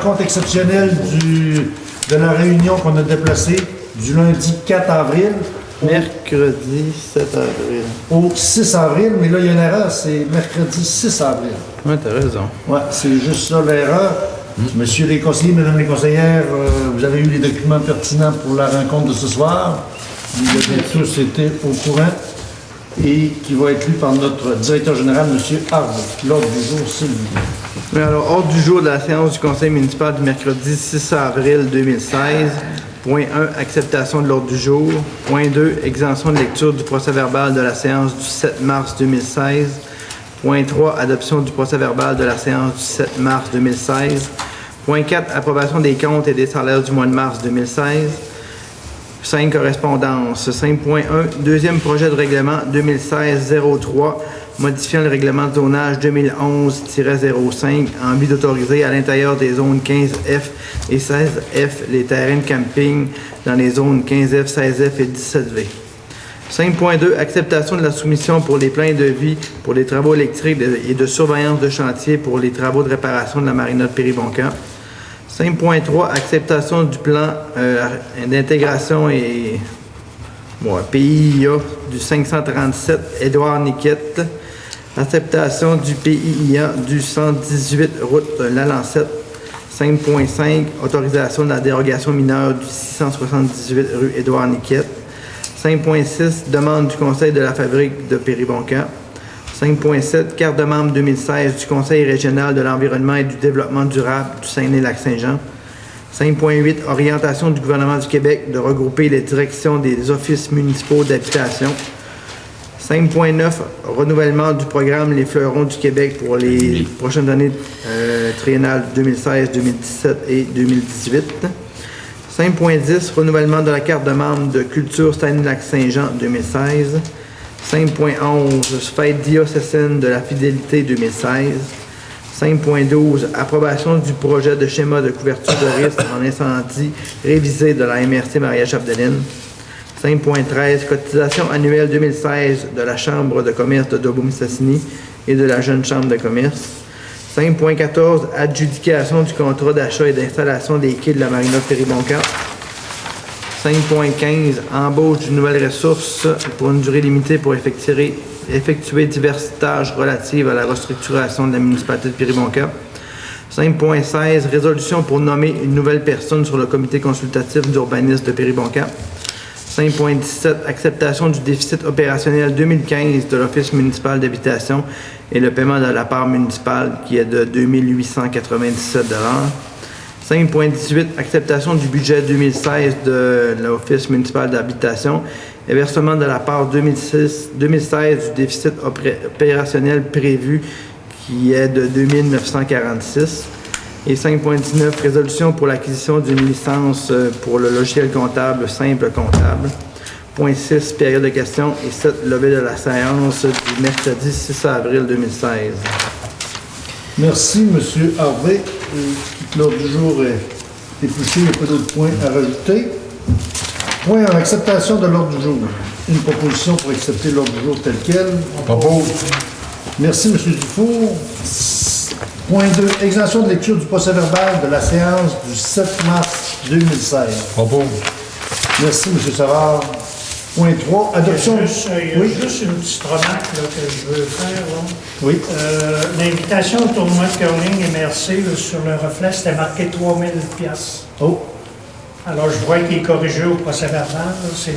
Compte exceptionnel de la réunion qu'on a déplacée du lundi 4 avril mercredi 7 avril. Au 6 avril, mais là, il y a une erreur, c'est mercredi 6 avril. Oui, t'as raison. Ouais, c'est juste ça l'erreur. Monsieur les conseillers, mesdames les conseillères, vous avez eu les documents pertinents pour la rencontre de ce soir. Vous avez tous été au courant et qui va être lu par notre directeur général, M. Harvey. L'ordre du jour, s'il vous plaît. Oui, alors, ordre du jour de la séance du conseil municipal du mercredi 6 avril 2016. Point 1, acceptation de l'ordre du jour. Point 2, exemption de lecture du procès-verbal de la séance du 7 mars 2016. Point 3, adoption du procès-verbal de la séance du 7 mars 2016. Point 4, approbation des comptes et des salaires du mois de mars 2016. 5, correspondance. 5.1, deuxième projet de règlement 2016-03, modifiant le règlement de zonage 2011-05 en vue d'autoriser à l'intérieur des zones 15F et 16F les terrains de camping dans les zones 15F, 16F et 17V. 5.2, acceptation de la soumission pour les plans de vie pour les travaux électriques et de surveillance de chantier pour les travaux de réparation de la marina de Périboncan. 5.3, acceptation du plan d'intégration et PIIA du 537 Édouard Niquette. Acceptation du PIIA du 118 route Lalancette. 5.5, autorisation de la dérogation mineure du 678 rue Édouard Niquette. 5.6, demande du Conseil de la fabrique de Périboncan. 5.7, carte de membre 2016 du Conseil régional de l'environnement et du développement durable du Saguenay-Lac-Saint-Jean. 5.8, orientation du gouvernement du Québec de regrouper les directions des offices municipaux d'habitation. 5.9, renouvellement du programme Les Fleurons du Québec pour les prochaines années triennales 2016, 2017 et 2018. 5.10, renouvellement de la carte de membre de Culture Saguenay-Lac-Saint-Jean 2016. 5.11, fête diocésaine de la fidélité 2016. 5.12, approbation du projet de schéma de couverture de risque en incendie révisé de la MRC Maria-Chapdelaine. 5.13, cotisation annuelle 2016 de la Chambre de commerce de Dobou-Mistassini et de la Jeune Chambre de commerce. 5.14, adjudication du contrat d'achat et d'installation des quais de la marina de Périboncan. 5.15, embauche d'une nouvelle ressource pour une durée limitée pour effectuer diverses tâches relatives à la restructuration de la municipalité de Périboncan. 5.16, résolution pour nommer une nouvelle personne sur le comité consultatif d'urbanisme de Périboncan. 5.17, acceptation du déficit opérationnel 2015 de l'Office municipal d'habitation et le paiement de la part municipale qui est de 2 897 $. 5.18, acceptation du budget 2016 de l'Office municipal d'habitation et versement de la part 2016 du déficit opérationnel prévu qui est de 2 946. Et 5.19, résolution pour l'acquisition d'une licence pour le logiciel comptable simple comptable. Point 6, période de questions. Et 7, levée de la séance du mercredi 6 avril 2016. Merci, M. Harvey. L'ordre du jour est épluché, il n'y a pas d'autres points à rajouter. Point en acceptation de l'ordre du jour. Une proposition pour accepter l'ordre du jour tel quel. On propose. Merci, M. Dufour. Point 2, exemption de lecture du procès-verbal de la séance du 7 mars 2016. Propose. Merci, M. Savard. Point 3, adoption... Il y a juste une petite remarque là, que je veux faire. Là. Oui. L'invitation au tournoi de curling MRC là, sur le reflet, c'était marqué 3000 $. Oh. Alors, je vois qu'il est corrigé au procès-verbal. C'est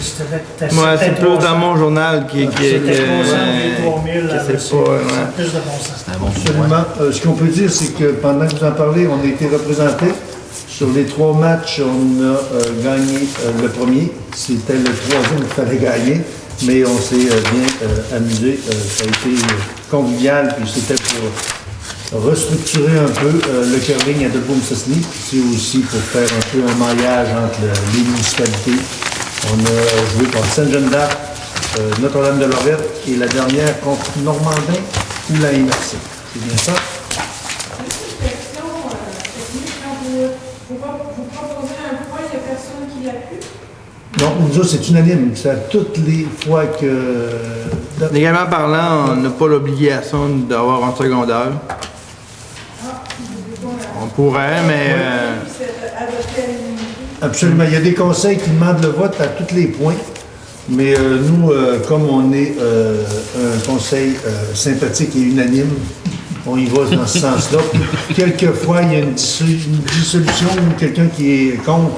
plus dans mon journal qui c'était 300 3000 c'est pas... plus de bon sens. Absolument. Ce qu'on peut dire, c'est que pendant que vous en parlez, on a été représentés. Sur les 3 matchs, on a gagné le premier. C'était le 3e qu'il fallait gagner, mais on s'est bien amusé. Ça a été convivial, puis c'était pour restructurer un peu le curling à Dobou-Mistassini. C'est aussi pour faire un peu un maillage entre les municipalités. On a joué contre Sainte-Jeanne-d'Arc, Notre-Dame-de-Lorette et la dernière contre Normandin ou la MRC. C'est bien ça? Non, nous autres, c'est unanime. C'est à toutes les fois que... Légalement parlant, on n'a pas l'obligation d'avoir un secondaire. On pourrait, mais Absolument. Il y a des conseils qui demandent le vote à tous les points. Mais nous, comme on est un conseil sympathique et unanime, on y va dans ce sens-là. Quelquefois, il y a une dissolution ou quelqu'un qui est contre,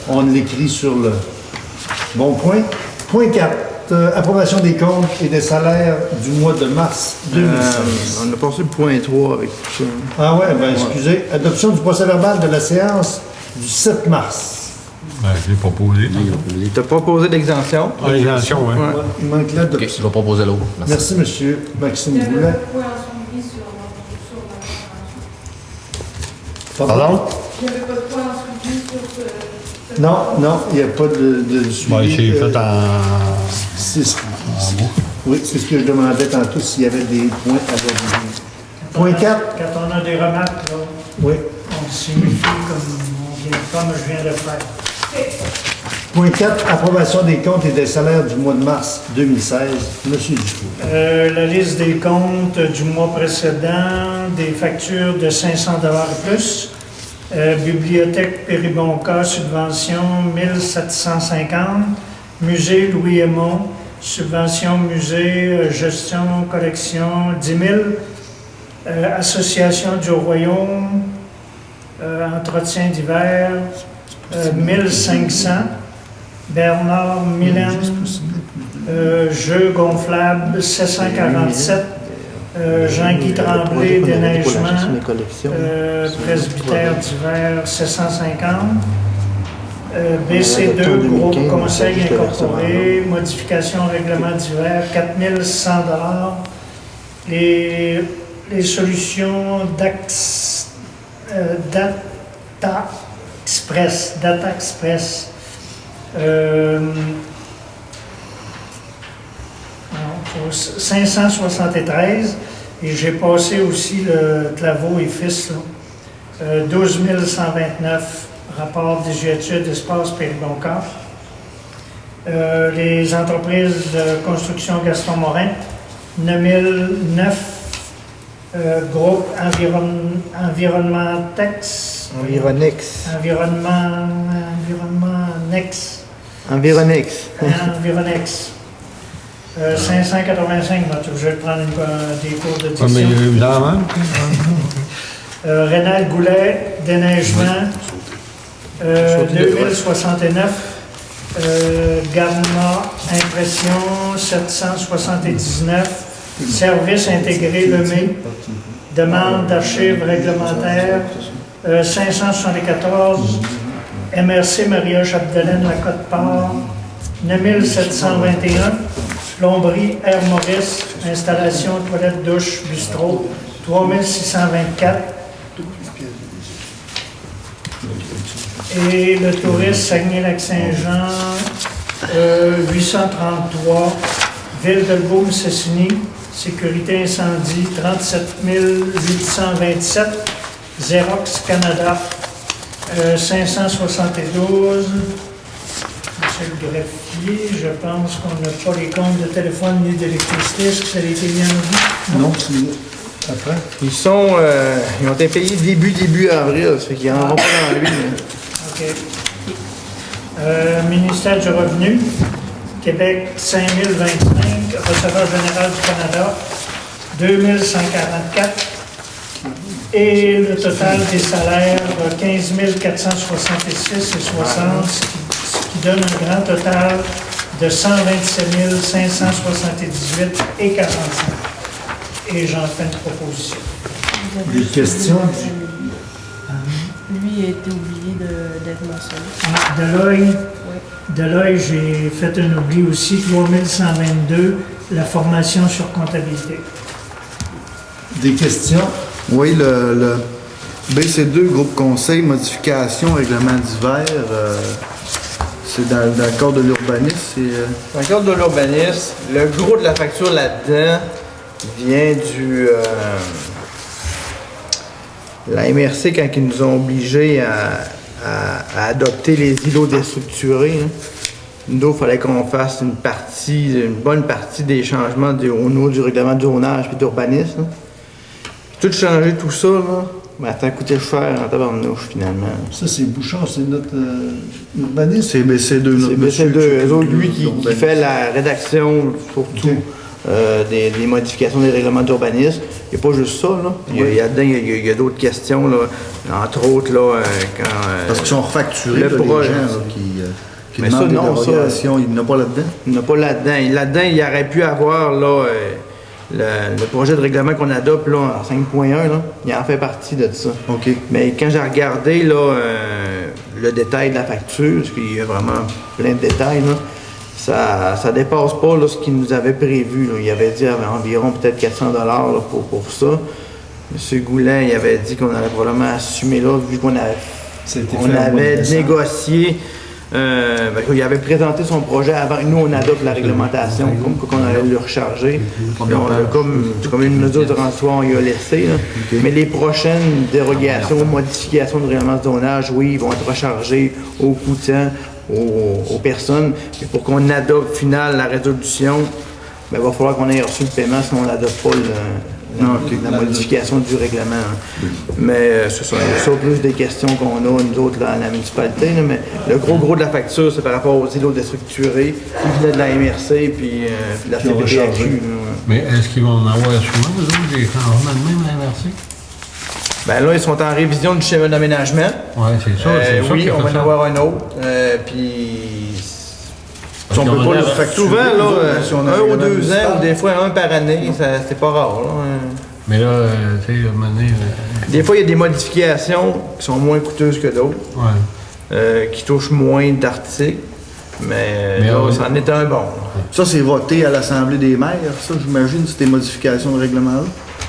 on l'écrit sur le bon point. Point 4. Approbation des comptes et des salaires du mois de mars 2016. on a passé le point 3 avec tout ça. Ah ouais, ben excusez. Adoption du procès-verbal de la séance du 7 mars. Ben, je l'ai proposé. Tu as proposé l'exemption. Ah, l'exemption, oui. Ouais. Il manque là OK, je vais proposer l'autre. Merci. Merci, monsieur Maxime Il y avait Boulet. pas de point en suivi sur la Pardon? Il n'y avait pas de point en suivi sur ce... Non, il n'y a pas de suivi. Bon, c'est fait en... Oui, c'est ce que je demandais tantôt, s'il y avait des points à valider. Point 4. Quand on a des remarques, là, Oui. on signifie comme je viens de faire. Point 4, approbation des comptes et des salaires du mois de mars 2016. Monsieur Dufour. La liste des comptes du mois précédent, des factures de 500 et plus. Bibliothèque Péribonca, subvention 1750. Musée Louis Aymon, subvention musée, gestion, collection 10 000. Association du Royaume, entretien d'hiver 1500. Bernard Milan, jeux gonflables 747. Jean-Guy Tremblay, déneigement, presbytère d'hiver 750. BC2, groupe conseil incorporé, modification règlement d'hiver 4100 $. Les solutions Data Express. Non, 573, et j'ai passé aussi le Claveau et Fils, là. 12 129, rapport d'IGETUDE d'Espace Péribonca. Les entreprises de construction Gaston Morin, 9009, groupe Environnementex. Environnex. 585, je vais prendre des cours de diction. mais évidemment. Rénal Goulet, déneigement, 2069. Garma, impression, 779. Service intégré Lemay. Demande d'archives réglementaires, 574. MRC Maria Chapdelaine, la Côte-Port, 9721. Plomberie Air Maurice, installation, toilette, douche, bistrot, 3624. Et le tourisme Saguenay-Lac-Saint-Jean, 833. Ville de Beaume-Cessini, sécurité incendie, 37 827. Xerox Canada, 572. Monsieur le greffier, je pense qu'on n'a pas les comptes de téléphone ni d'électricité. Est-ce que ça a été mis en vie? Non, c'est après. Ils ont été payés début avril, ça fait qu'ils n'en vont pas dans lui. OK. Ministère du Revenu, Québec, 5025, receveur général du Canada, 2144. Et le total des salaires, 15 466 et 60, ce qui donne un grand total de 127 578 et 45. Et j'en fais une proposition. Des questions? Lui a été oublié d'être mentionné. Deloitte, j'ai fait un oubli aussi, 3122, la formation sur comptabilité. Des questions? Oui, le BC2, groupe conseil, modification, règlement d'hiver, c'est dans le cadre de l'urbanisme. Dans le cadre de l'urbanisme, le gros de la facture là-dedans vient du... la MRC, quand ils nous ont obligés à adopter les îlots déstructurés, hein, nous, il fallait qu'on fasse une bonne partie des changements au niveau du règlement de zonage et d'urbanisme. Tout changer tout ça, là, Ben, ça coûtait cher en tabarnouche, finalement. Ça, c'est Bouchard, c'est notre urbaniste. C'est BC2, notre C'est monsieur. BC2, eux autres, lui, qui fait la rédaction, surtout, des modifications des règlements d'urbanisme. Il n'y a pas juste ça, là. Il y a d'autres questions, là. Entre autres, là, quand... Parce qu'ils sont refacturés, le là, les projet. gens là, qui Mais demandent ça, des non, ça- dérogations. Il n'y en a pas là-dedans? Il n'y en a pas là-dedans. Là-dedans, il aurait pu avoir, là, le projet de règlement qu'on adopte, là, en 5.1, là. Il en fait partie de ça. OK. Mais quand j'ai regardé là, le détail de la facture, parce qu'il y a vraiment plein de détails, là, ça dépasse pas là, ce qu'il nous avait prévu. Là. Il avait dit environ peut-être 400 $ là, pour ça. M. Gouin, il avait dit qu'on allait probablement assumer là, vu qu'on avait négocié. Il avait présenté son projet avant que nous on adopte la réglementation, comme quoi qu'on allait le recharger. Puis on a comme une mesure de transport, on y a laissé. Là. Mais les prochaines dérogations, modifications de règlement de zonage, oui, ils vont être rechargés au coûtant aux personnes. Mais pour qu'on adopte final la résolution, ben, il va falloir qu'on ait reçu le paiement, sinon on n'adopte pas la modification du règlement. Hein. Mais c'est ça, c'est plus des questions qu'on a, nous autres, là, à la municipalité. Là, mais le gros de la facture, c'est par rapport aux îlots déstructurés, qui venaient de la MRC, puis la CPTAQ. Mais est-ce qu'ils vont en avoir souvent, eux autres, des changements de même à la MRC? Ben là, ils sont en révision du schéma d'aménagement. Oui, c'est ça. C'est ça Oui, qui a on fait va en ça. avoir un autre. Puis... Parce on qu'on peut pas a- le facturer. Souvent, là, si on a un 1 ou règlement 2 ans, municipal. ou des fois 1 par année, c'est pas rare. Là. Mais là, tu sais, à un moment donné, Des fois, il y a des modifications qui sont moins coûteuses que d'autres, qui touchent moins d'articles, mais là, on- c'en est un bon. Ça, c'est voté à l'Assemblée des maires, ça, j'imagine, ces modifications de règlement-là?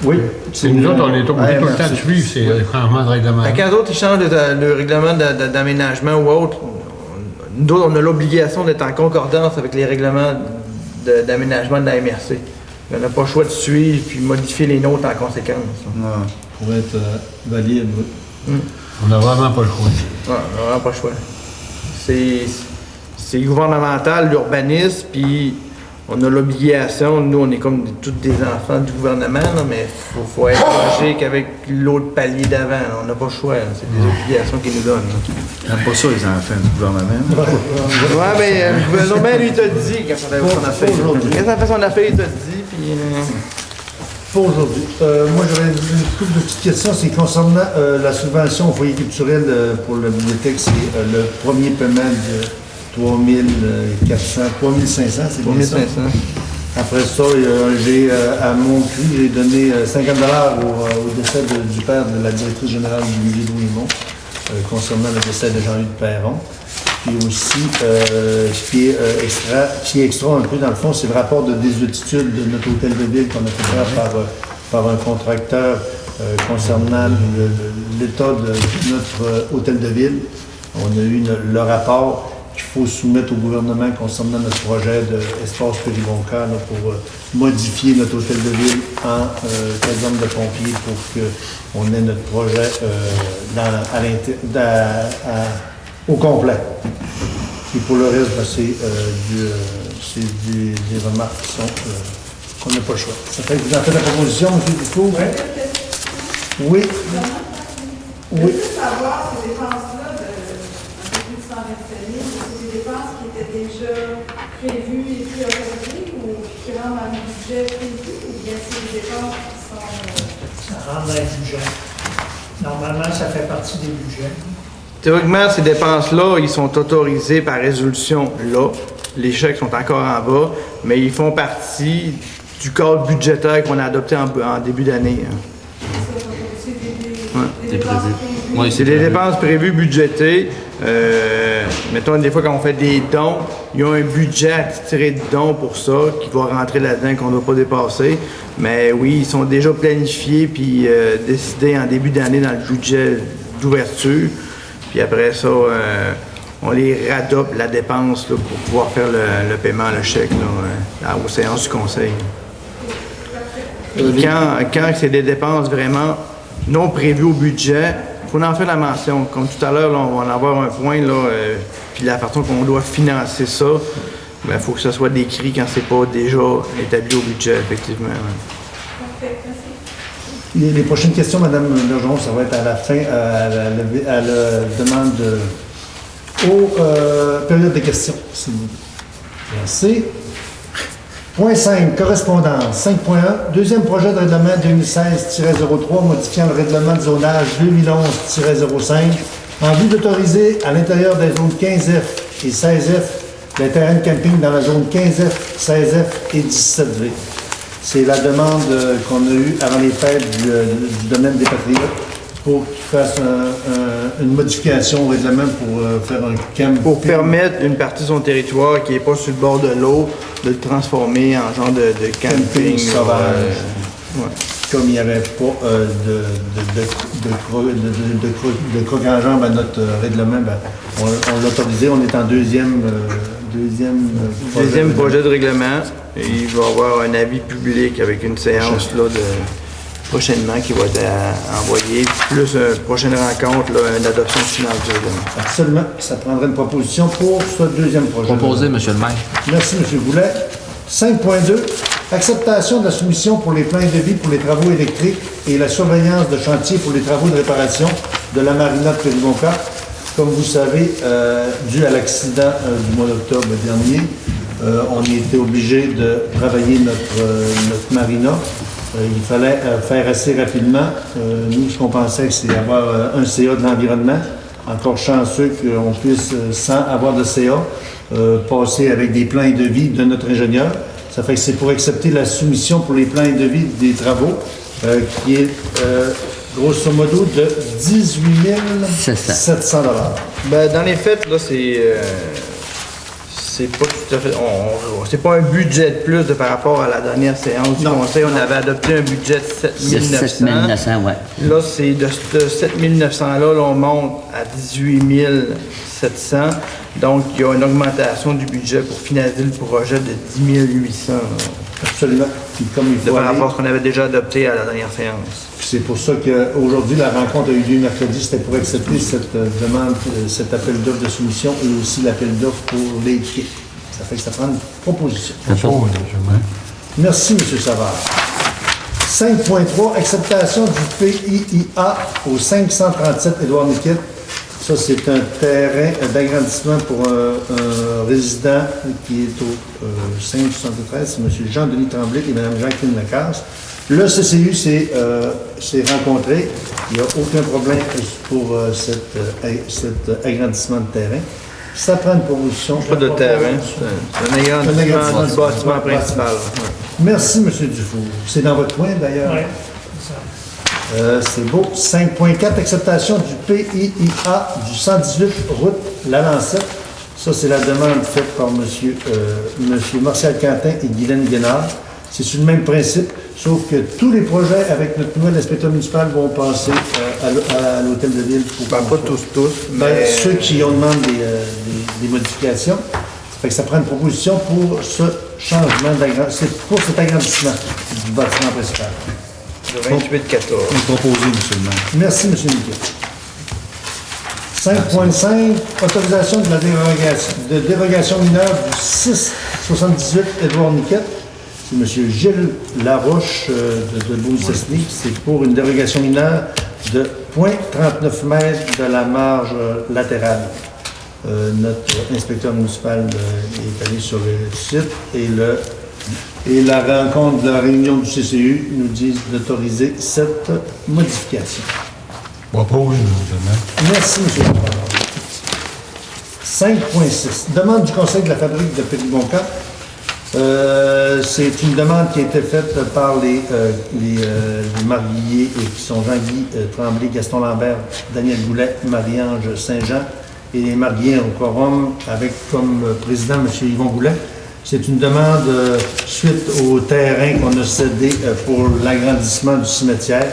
Oui. c'est nous autres, on est obligés tout le temps de suivre ces changements de règlement. Quand d'autres ils changent le règlement d'aménagement ou autre, nous autres, on a l'obligation d'être en concordance avec les règlements d'aménagement de la MRC. On n'a pas le choix de suivre puis modifier les nôtres en conséquence. Non. Pour être valide, oui. On n'a vraiment pas le choix. Ouais, on n'a vraiment pas le choix. C'est gouvernemental, l'urbanisme, puis on a l'obligation, nous on est comme tous des enfants du gouvernement, là, mais il faut être logique avec l'autre palier d'avant. Là. On n'a pas le choix, là. C'est des obligations qu'ils nous donnent. Là. Ils n'aiment pas ça, les enfants du gouvernement. Ouais, mais le gouvernement, lui, il t'a dit quand ça fait son affaire. Quand ça fait son affaire, il t'a dit, puis... Pas aujourd'hui. Moi, j'aurais une couple de petites questions. C'est concernant la subvention au foyer culturel pour la bibliothèque. C'est le premier paiement de 3500, c'est bien ça? 3500. Après ça, j'ai à Montcry, j'ai donné 50 $ au décès du père de la directrice générale du musée de Louis-Mont, concernant le décès de Jean-Luc Perron. Puis aussi, ce qui est extra un peu dans le fond, c'est le rapport de désuétude de notre hôtel de ville qu'on a fait faire par un contracteur concernant l'état de notre hôtel de ville. On a eu le rapport qu'il faut soumettre au gouvernement concernant notre projet d'espace Péribonca pour modifier notre hôtel de ville en caserne de pompiers pour qu'on ait notre projet au complet. Et pour le reste, ben, c'est des remarques qui sont qu'on n'a pas le choix. Ça fait que vous en faites la proposition, M. Dufour? Oui. Oui. Je veux savoir ces dépenses-là un peu plus de 127 000, c'est des dépenses qui étaient déjà prévues et priorisées ou qui rentrent dans le budget prévu ou bien c'est des dépenses qui sont... Ça rentre dans le budget. Normalement, ça fait partie des budgets. Théoriquement, ces dépenses-là, ils sont autorisés par résolution là. Les chèques sont encore en bas, mais ils font partie du cadre budgétaire qu'on a adopté en début d'année. Hein. C'est des dépenses prévues. Oui, c'est des dépenses prévues budgétées. Mettons, des fois, quand on fait des dons, il y a un budget à tirer de dons pour ça, qui va rentrer là-dedans, qu'on ne doit pas dépasser. Mais oui, ils sont déjà planifiés puis décidés en début d'année dans le budget d'ouverture. Puis après ça, on les radopte la dépense là, pour pouvoir faire le paiement, le chèque, là, aux séances du conseil. Puis quand c'est des dépenses vraiment non prévues au budget, il faut en faire la mention. Comme tout à l'heure, on va en avoir un point, là, puis la façon qu'on doit financer ça, il faut que ce soit décrit quand c'est pas déjà établi au budget, effectivement. Parfait, merci. Les prochaines questions, Mme Bergeron, ça va être à la fin, à la demande aux périodes de questions, s'il vous plaît. Merci. Point 5, correspondance. 5.1, deuxième projet de règlement 2016-03, modifiant le règlement de zonage 2011-05, en vue d'autoriser à l'intérieur des zones 15F et 16F les terrains de camping dans la zone 15F, 16F et 17V. C'est la demande qu'on a eue avant les fêtes du domaine des Patriotes pour qu'ils fassent une modification au règlement pour faire un camping. Pour permettre une partie de son territoire qui n'est pas sur le bord de l'eau, de le transformer en genre de camping sauvage. Ouais. Comme il n'y avait pas de croc en jambe à notre règlement, ben, on l'a autorisé. On est en deuxième projet de règlement. Et il va y avoir un avis public avec une séance là, prochainement qui va être envoyée, plus une prochaine rencontre, là, une adoption finale du règlement. Absolument. Ça prendrait une proposition pour ce deuxième projet. Proposé, M. le maire. Merci, M. Goulet. 5.2. Acceptation de la soumission pour les plans de devis pour les travaux électriques et la surveillance de chantier pour les travaux de réparation de la marina de Péribonka. Comme vous savez, dû à l'accident du mois d'octobre dernier, on a été obligé de travailler notre marina. Il fallait faire assez rapidement. Nous, ce qu'on pensait, c'est avoir un CA de l'environnement. Encore chanceux qu'on puisse, sans avoir de CA, passer avec des plans et devis de notre ingénieur. Ça fait que c'est pour accepter la soumission pour les plans et devis des travaux, qui est grosso modo de 18 700 $. Ben, dans les faits, là, c'est pas tout à fait. C'est pas un budget de plus par rapport à la dernière séance du Conseil. On avait adopté un budget de 7 900. Ouais. Là, c'est de ce 7 900 là, on monte à 18 700. Donc, il y a une augmentation du budget pour finaliser le projet de 10 800. Absolument. Puis comme il faut par rapport à ce qu'on avait déjà adopté à la dernière séance. C'est pour ça qu'aujourd'hui, la rencontre a eu lieu mercredi. C'était pour accepter cette demande, cet appel d'offres de soumission et aussi l'appel d'offres pour les quais. Ça fait que ça prend une proposition. Merci, M. Savard. 5.3, acceptation du PIIA au 537 Édouard Niquette. Ça, c'est un terrain d'agrandissement pour un résident qui est au 573, c'est M. Jean-Denis Tremblay et Mme Jacqueline Lacasse. Le CCU s'est rencontré. Il n'y a aucun problème pour cet agrandissement de terrain. Ça prend une proposition. Pas de terrain, c'est un agrandissement du bâtiment principal. Merci, M. Dufour. C'est dans votre coin, d'ailleurs. Oui, c'est ça. C'est beau. 5.4, acceptation du PIIA du 118 route Lalancette. Ça, c'est la demande faite par M. Martial Quentin et Guylaine Guénard. C'est sur le même principe, sauf que tous les projets avec notre nouvel inspecteur municipal vont passer à l'hôtel de ville. Pas tous, mais ceux qui ont demandé des modifications. Ça fait que ça prend une proposition pour ce changement d'agrandissement, c'est pour cet agrandissement du bâtiment principal. Le 28-14. Proposé, M. le maire. Merci, M. Niquet. 5.5, autorisation de dérogation mineure du 678 Édouard Niquette. C'est M. Gilles Laroche de Beauce-Cessny. C'est pour une dérogation mineure de 0.39 mètres de la marge latérale. Notre inspecteur municipal est allé sur le site et la rencontre de la réunion du CCU nous dit d'autoriser cette modification. Propose, M. Merci, M. le président. 5.6. Demande du Conseil de la fabrique de Péribonka. C'est une demande qui a été faite par les marguilliers qui sont Jean-Guy Tremblay, Gaston Lambert, Daniel Goulet, Marie-Ange Saint-Jean et les marguilliers au quorum avec comme président M. Yvon Goulet. C'est une demande suite au terrain qu'on a cédé pour l'agrandissement du cimetière.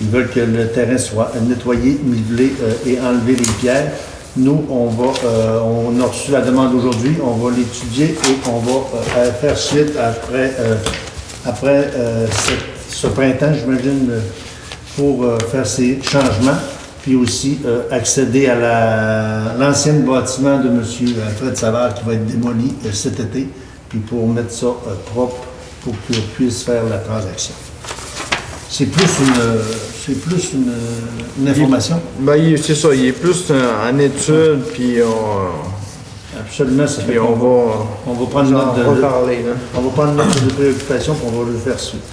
Ils veulent que le terrain soit nettoyé, nivelé et enlever les pierres. Nous, on a reçu la demande aujourd'hui, on va l'étudier et on va faire suite après ce printemps, j'imagine, pour faire ces changements, puis aussi accéder à l'ancien bâtiment de M. Fred Savard qui va être démoli cet été, puis pour mettre ça propre pour qu'on puisse faire la transaction. c'est plus une information. C'est ça, il est plus en étude, puis Absolument, ça fait on va prendre note de... parler. Là. On va prendre note de préoccupation et on va le faire suivre.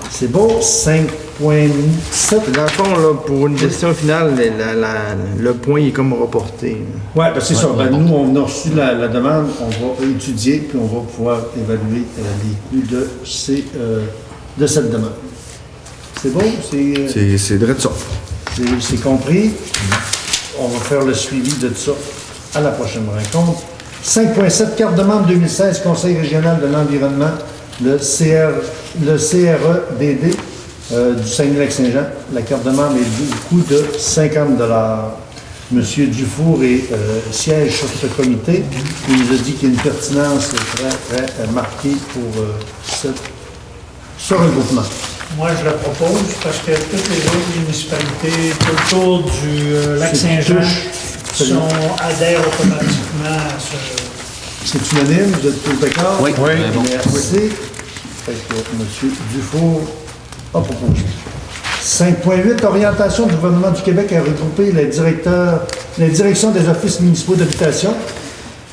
C'est bon, 5.7. Dans le fond, là, pour une décision finale, le point il est comme reporté. Oui, ben c'est ça. Ben, nous, on a reçu la demande, on va étudier puis on va pouvoir évaluer les coûts de cette demande. C'est bon? C'est vrai de ça. C'est compris. On va faire le suivi de ça à la prochaine rencontre. 5.7, carte de membre 2016, Conseil régional de l'environnement, le CREDD du Saguenay-Lac-Saint-Jean. La carte de membre est du coût de 50 $. Monsieur Dufour siège sur ce comité. Il nous a dit qu'il y a une pertinence très, très marquée pour ce regroupement. Moi, je le propose parce que toutes les autres municipalités autour du lac Saint-Jean adhèrent automatiquement à ce... C'est unanime, vous êtes tous d'accord? Oui. Merci. Fait que M. Dufour a proposé. 5.8, orientation du gouvernement du Québec à regrouper les directions des offices municipaux d'habitation.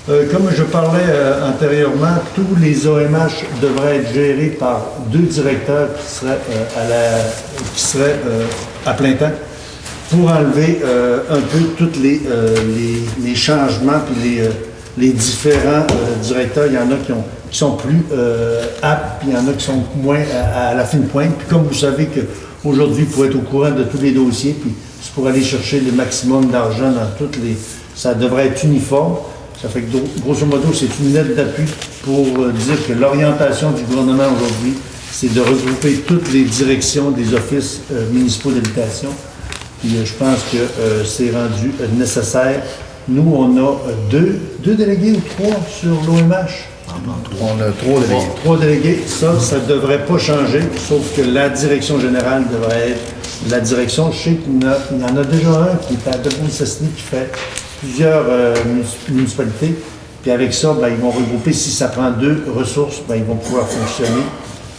Comme je parlais antérieurement, tous les OMH devraient être gérés par 2 directeurs qui seraient à plein temps pour enlever un peu tous les changements puis les différents directeurs. Il y en a qui sont plus aptes, puis il y en a qui sont moins à la fine pointe. Puis comme vous savez qu'aujourd'hui, pour être au courant de tous les dossiers, puis c'est pour aller chercher le maximum d'argent dans toutes les... Ça devrait être uniforme. Ça fait que, grosso modo, c'est une lettre d'appui pour dire que l'orientation du gouvernement aujourd'hui, c'est de regrouper toutes les directions des offices municipaux d'habitation. Puis je pense que c'est rendu nécessaire. Nous, on a deux délégués ou 3 sur l'OMH. On a 3 délégués. 3 délégués. Ça ne devrait pas changer, sauf que la direction générale devrait être la direction. Je sais qu'il y en a déjà un qui est à Debrou-Cessny qui fait plusieurs municipalités. Puis avec ça, ben, ils vont regrouper, si ça prend 2 ressources, ben, ils vont pouvoir fonctionner.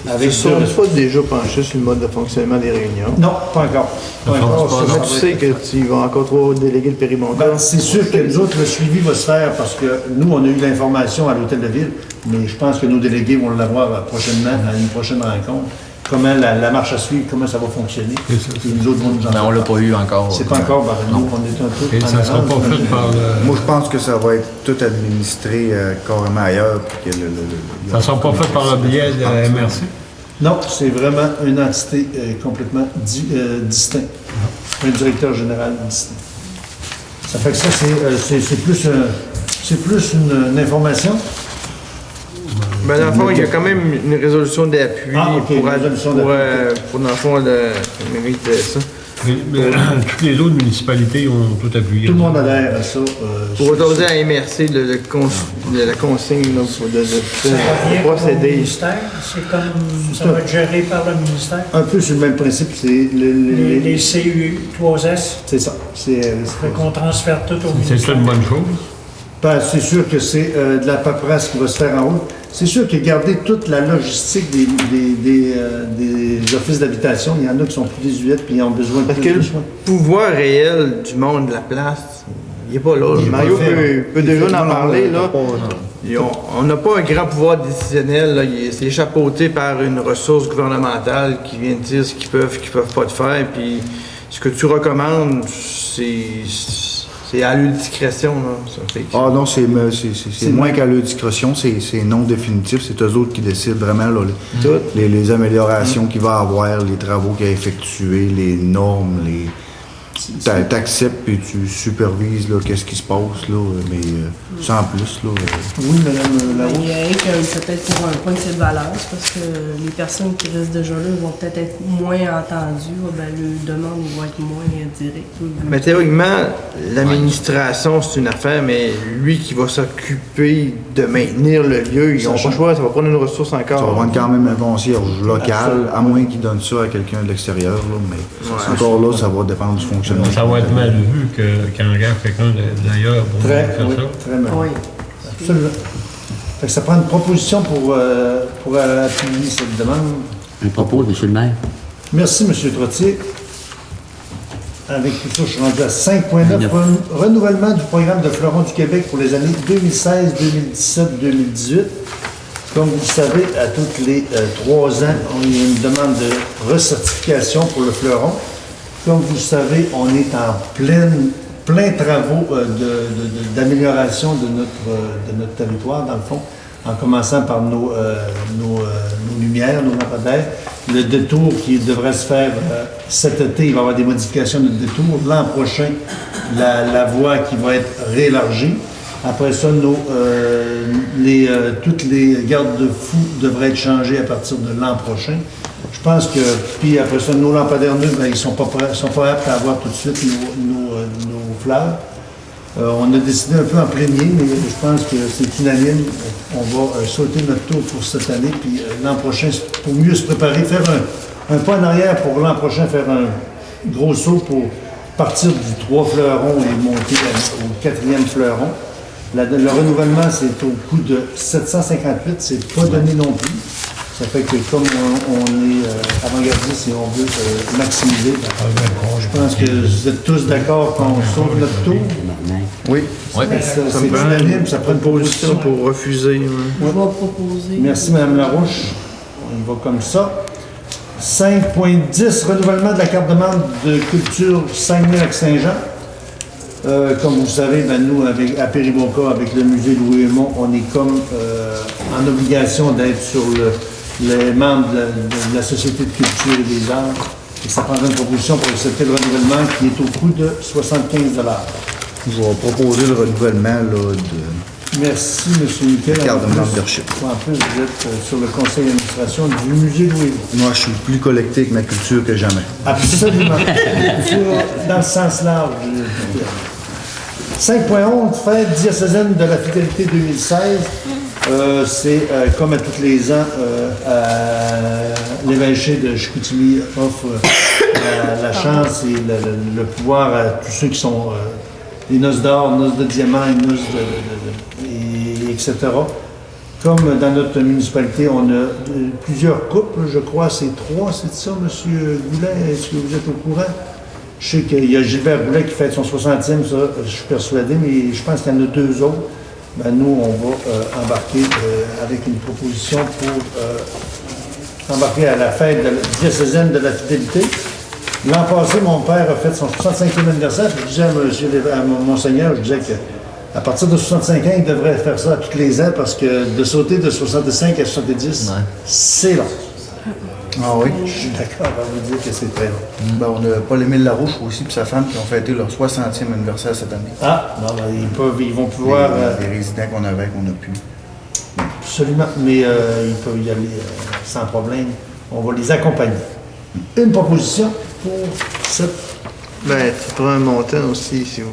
Avec Ils ne sont pas déjà penchés sur le mode de fonctionnement des réunions. Non, pas encore. Pas encore. Mais tu sais que tu vas encore trop déléguer le périmontal. Ben, c'est sûr que nous autres, le suivi va se faire parce que nous, on a eu l'information à l'Hôtel de Ville, mais je pense que nos délégués vont l'avoir prochainement, à une prochaine rencontre. Comment la marche à suivre, comment ça va fonctionner. Et nous autres vont nous en Mais on l'a pas eu encore. C'est pas encore, ben, nous, on est un peu Et ça ne sera pas fait par le... Moi, je pense que ça va être tout administré carrément ailleurs. Puis que Ça ne sera pas fait par le biais de la MRC? Non, c'est vraiment une entité complètement distincte. Un directeur général distinct. Ça fait que ça, c'est plus une information. Ben, dans le fond, il y a quand même une résolution d'appui une résolution d'appui. pour, dans le fond, le mérite de ça. Mais toutes les autres municipalités ont tout appuyé. Tout le monde adhère à ça. Pour autoriser à MRC la consigne là, pour Ça revient au procéder. ministère, c'est comme ça va être géré par le ministère. Un peu sur le même principe, c'est Les CU 3S, c'est ça. fait qu'on transfère tout au C'est ministère. une bonne chose. Ben, c'est sûr que c'est de la paperasse qui va se faire en haut. C'est sûr que garder toute la logistique des offices d'habitation, il y en a qui sont plus désuètes puis ils ont besoin de Parce que plus le de soins. pouvoir réel du monde de la place, il n'est pas là. Il est Mario pas fait. peut déjà en parler. Là. pas. On n'a pas un grand pouvoir décisionnel. Là. C'est chapeauté par une ressource gouvernementale qui vient de dire ce qu'ils peuvent pas te faire. Puis ce que tu recommandes, c'est à leur discrétion. Là. Ça fait que- Ah non, c'est moins qu'à leur discrétion, c'est non définitif, c'est eux autres qui décident vraiment là, les améliorations qu'il va avoir, les travaux qu'il a effectués, les normes, t'acceptes puis tu supervises là, qu'est-ce qui se passe, là, mais sans plus. Là, Oui, Madame Larose. Il y a un que peut-être pour un point de cette valeur, c'est parce que les personnes qui restent déjà là vont peut-être être moins entendues, ben, leurs demandes vont être moins directes. Mais théoriquement, l'administration, c'est une affaire, mais lui qui va s'occuper de maintenir le lieu, ils n'ont pas le choix, ça va prendre une ressource ça va encore. prendre quand même un concierge local, à moins qu'il donne ça à quelqu'un de l'extérieur, là, mais encore là, ça va dépendre du fonctionnement. Ça va être mal vu qu'il engage quelqu'un d'ailleurs pour Très, faire oui, ça. très mal. Oui. Absolument. Fait que ça prend une proposition pour appuyer cette demande. Un propos, M. le maire. Merci, M. Trottier. Avec tout ça, je suis rendu à 5.9, renouvellement du programme de Fleuron du Québec pour les années 2016, 2017, 2018. Comme vous le savez, à toutes les 3 ans, on a une demande de recertification pour le Fleuron. Comme vous le savez, on est en plein travaux d'amélioration de notre territoire, dans le fond, en commençant par nos lumières, nos lampadaires. Le détour qui devrait se faire cet été, il va y avoir des modifications de détour. L'an prochain, la voie qui va être réélargie. Après ça, toutes les garde-fous devraient être changées à partir de l'an prochain. Je pense que, puis après ça, nos lampadaires neufs, ils ne sont pas aptes à avoir tout de suite nos fleurs. On a décidé un peu en plénier, mais je pense que c'est unanime. On va sauter notre tour pour cette année, puis l'an prochain, pour mieux se préparer, faire un pas en arrière pour l'an prochain, faire un gros saut pour partir du 3 fleurons et monter au 4e fleuron. Le renouvellement, c'est au coût de 758, c'est pas donné non plus. Ça fait que comme on est avant-gardiste et on veut maximiser, je pense que vous êtes tous d'accord qu'on sauve notre tour. Oui. C'est unanime, ça prend une position pour refuser. Je vais proposer. Merci, Mme Larouche. On y va comme ça. 5.10, renouvellement de la carte de membre de culture Saguenay-Lac-Saint-Jean. Comme vous savez, nous, à Péribonka, avec le musée Louis Aymon, on est comme en obligation d'être sur les membres de la Société de culture et des arts. Et ça prendra une proposition pour accepter le renouvellement qui est au coût de 75 $. Je vais proposer le renouvellement là, de Merci, M. Nickel. la carte de membership. En plus, vous êtes sur le conseil d'administration du musée Louis Aymon. Moi, je suis plus collecté avec ma culture que jamais. Absolument. Dans le sens large. 5.11, fête diocésaine de la fidélité 2016. C'est comme à tous les ans, l'évêché de Chicoutimi offre la chance et le pouvoir à tous ceux qui sont les noces d'or, noces de diamant, noces etc. Comme dans notre municipalité, on a plusieurs couples, je crois, c'est 3, c'est ça, M. Goulet, est-ce que vous êtes au courant? Je sais qu'il y a Gilbert Goulet qui fête son 60e, ça, je suis persuadé, mais je pense qu'il y en a 2 autres. Nous, on va embarquer avec une proposition pour embarquer à la fête diocésaine de la fidélité. L'an passé, mon père a fait son 65e anniversaire. Je disais à Monseigneur, je disais qu'à partir de 65 ans, il devrait faire ça tous les ans parce que de sauter de 65 à 70, c'est long. Ah oui? Je suis d'accord à vous dire que c'est très long. Ben, on a Paul-Émile Larouche aussi et sa femme qui ont fêté leur 60e anniversaire cette année. Ah, non, ils vont pouvoir... Les résidents qu'on avait, qu'on a pu. Absolument, mais ils peuvent y aller sans problème. On va les accompagner. Une proposition pour cette... Tu prends un montant aussi, si vous...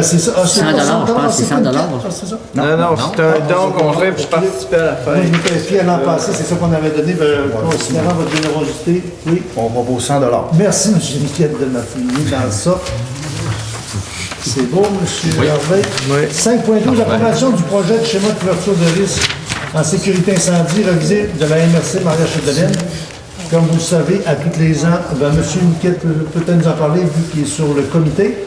c'est ça. C'est 100 $, je pense, c'est 100 $. C'est ça. Non, c'est un don qu'on fait pour participer à la Moi, je fête. m'étais inscrit à l'an passé, c'est ça qu'on avait donné, considérant votre générosité. Oui. On propose 100 $. Merci, M. Niquette, de m'appuyer dans ça. C'est beau, M. Harvey. Oui. 5.12, approbation du projet de schéma de couverture de risque en sécurité incendie révisé de la MRC Maria-Chapdelaine. Comme vous le savez, à tous les ans, M. Niquette peut peut-être nous en parler vu qu'il est sur le comité.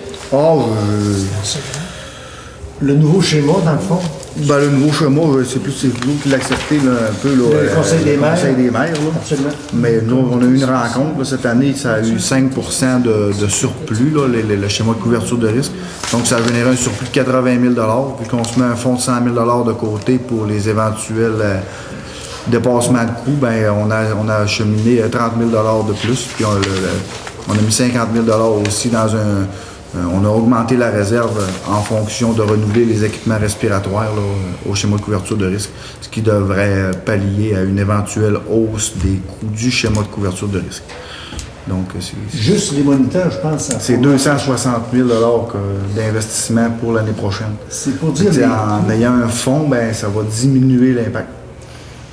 Le nouveau schéma, dans le fond. Le nouveau schéma, c'est vous qui l'acceptez un peu. Là, Le Conseil des maires. Le Conseil des maires. Là. Absolument. Mais nous, on a eu une rencontre là, cette année, ça a eu 5 % de surplus, là, le schéma de couverture de risque. Donc, ça a généré un surplus de 80 000 $. Puis qu'on se met un fonds de 100 000 $ de côté pour les éventuels dépassements de coûts, on a acheminé 30 000 $ de plus. Puis on a mis 50 000 $ aussi dans on a augmenté la réserve en fonction de renouveler les équipements respiratoires là, au schéma de couverture de risque, ce qui devrait pallier à une éventuelle hausse des coûts du schéma de couverture de risque. Donc, juste les moniteurs, je pense. C'est 260 000 $ d'investissement pour l'année prochaine. C'est pour dire... En ayant un fonds, ça va diminuer l'impact.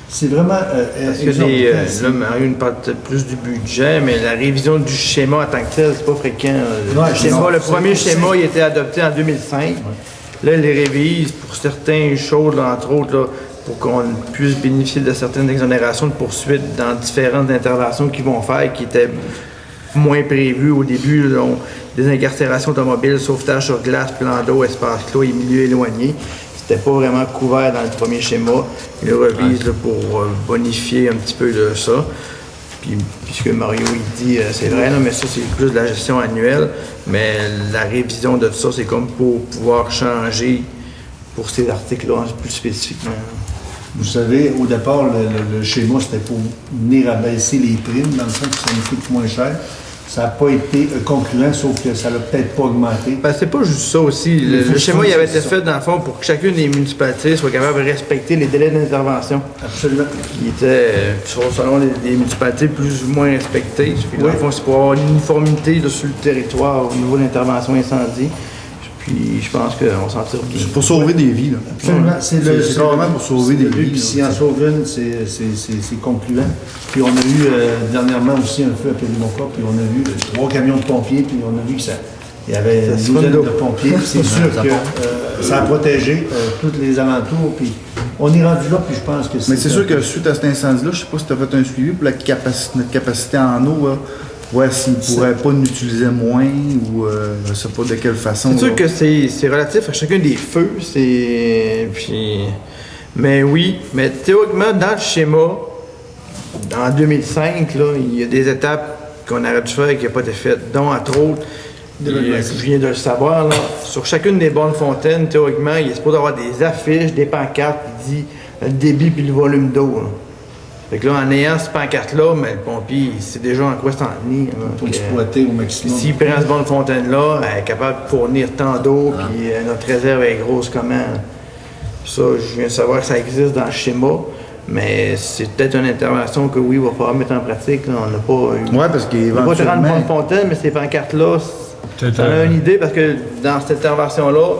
C'est vraiment Parce que là, Mario nous parle peut-être plus du budget, mais la révision du schéma en tant que tel, c'est pas fréquent. Le premier schéma, il était adopté en 2005. Ouais. Là, il les révise pour certaines choses, là, entre autres, là, pour qu'on puisse bénéficier de certaines exonérations de poursuites dans différentes interventions qu'ils vont faire, qui étaient moins prévues au début, là, des incarcérations automobiles, sauvetage sur glace, plan d'eau, espace clos et milieux éloignés. C'était pas vraiment couvert dans le premier schéma. Ils le revisent là, pour bonifier un petit peu de ça. Puis ce que Mario il dit, c'est vrai, là, mais ça c'est plus de la gestion annuelle. Mais la révision de tout ça, c'est comme pour pouvoir changer pour ces articles-là plus spécifiquement. Vous savez, au départ, le schéma, c'était pour venir abaisser les primes, dans le sens que ça nous coûte moins cher. Ça n'a pas été concluant, sauf que ça n'a peut-être pas augmenté. Ben, c'est pas juste ça aussi. Le schéma il avait été fait, dans le fond, pour que chacune des municipalités soit capable de respecter les délais d'intervention. Absolument. Qui étaient, selon les municipalités, plus ou moins respectées. Puis, dans le fond, c'est pour avoir une uniformité là, sur le territoire au niveau de l'intervention incendie. Puis je pense qu'on s'en tire bien. C'est pour sauver des vies, là. Absolument. C'est carrément pour sauver des vies. Puis s'il en sauve une, c'est concluant. Puis on a eu dernièrement aussi un feu à Péribonca, puis on a vu 3 camions de pompiers, puis on a vu que il y avait une douzaine de pompiers. C'est sûr que ça a protégé tous les alentours. Puis on est rendu là, puis je pense que c'est... Mais c'est sûr que suite à cet incendie-là, je ne sais pas si tu as fait un suivi pour notre capacité en eau, là. Ouais, s'ils ne pourraient pas nous utiliser moins ou je ne sais pas de quelle façon. C'est sûr que c'est relatif à chacun des feux. Mais oui, mais théoriquement, dans le schéma, en 2005, là, il y a des étapes qu'on aurait dû faire et qui n'ont pas été faites, dont entre autres, je viens de le savoir, là, sur chacune des bornes fontaines, théoriquement, il est supposé avoir des affiches, des pancartes qui disent le débit puis le volume d'eau. Fait que là, en ayant cette pancarte-là, mais le pompier, il sait déjà en quoi s'en tenir. Pour exploiter au maximum. S'il prend cette bonne fontaine-là, elle est capable de fournir tant d'eau, puis notre réserve est grosse comment. Ça, je viens de savoir que ça existe dans le schéma, mais c'est peut-être une intervention que oui, il va falloir mettre en pratique. Là. On n'a pas... Ouais, parce qu'éventuellement... On n'a pas de rendre bonne fontaine, mais ces pancartes-là, on a une idée, parce que dans cette intervention-là,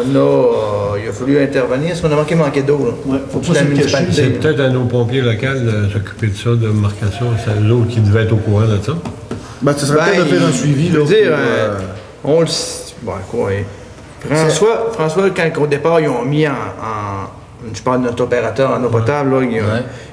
il a fallu intervenir parce qu'on a manqué d'eau. Ouais, faut pas C'est peut-être à nos pompiers locaux de s'occuper de ça, de marquer ça. C'est eux autres qui devaient être au courant de ça. Ben, ça serait peut-être de faire un suivi. Je veux là, dire, pour, on le sait. Bon, quoi, François, quand au départ, ils ont mis je parle de notre opérateur en eau potable, là,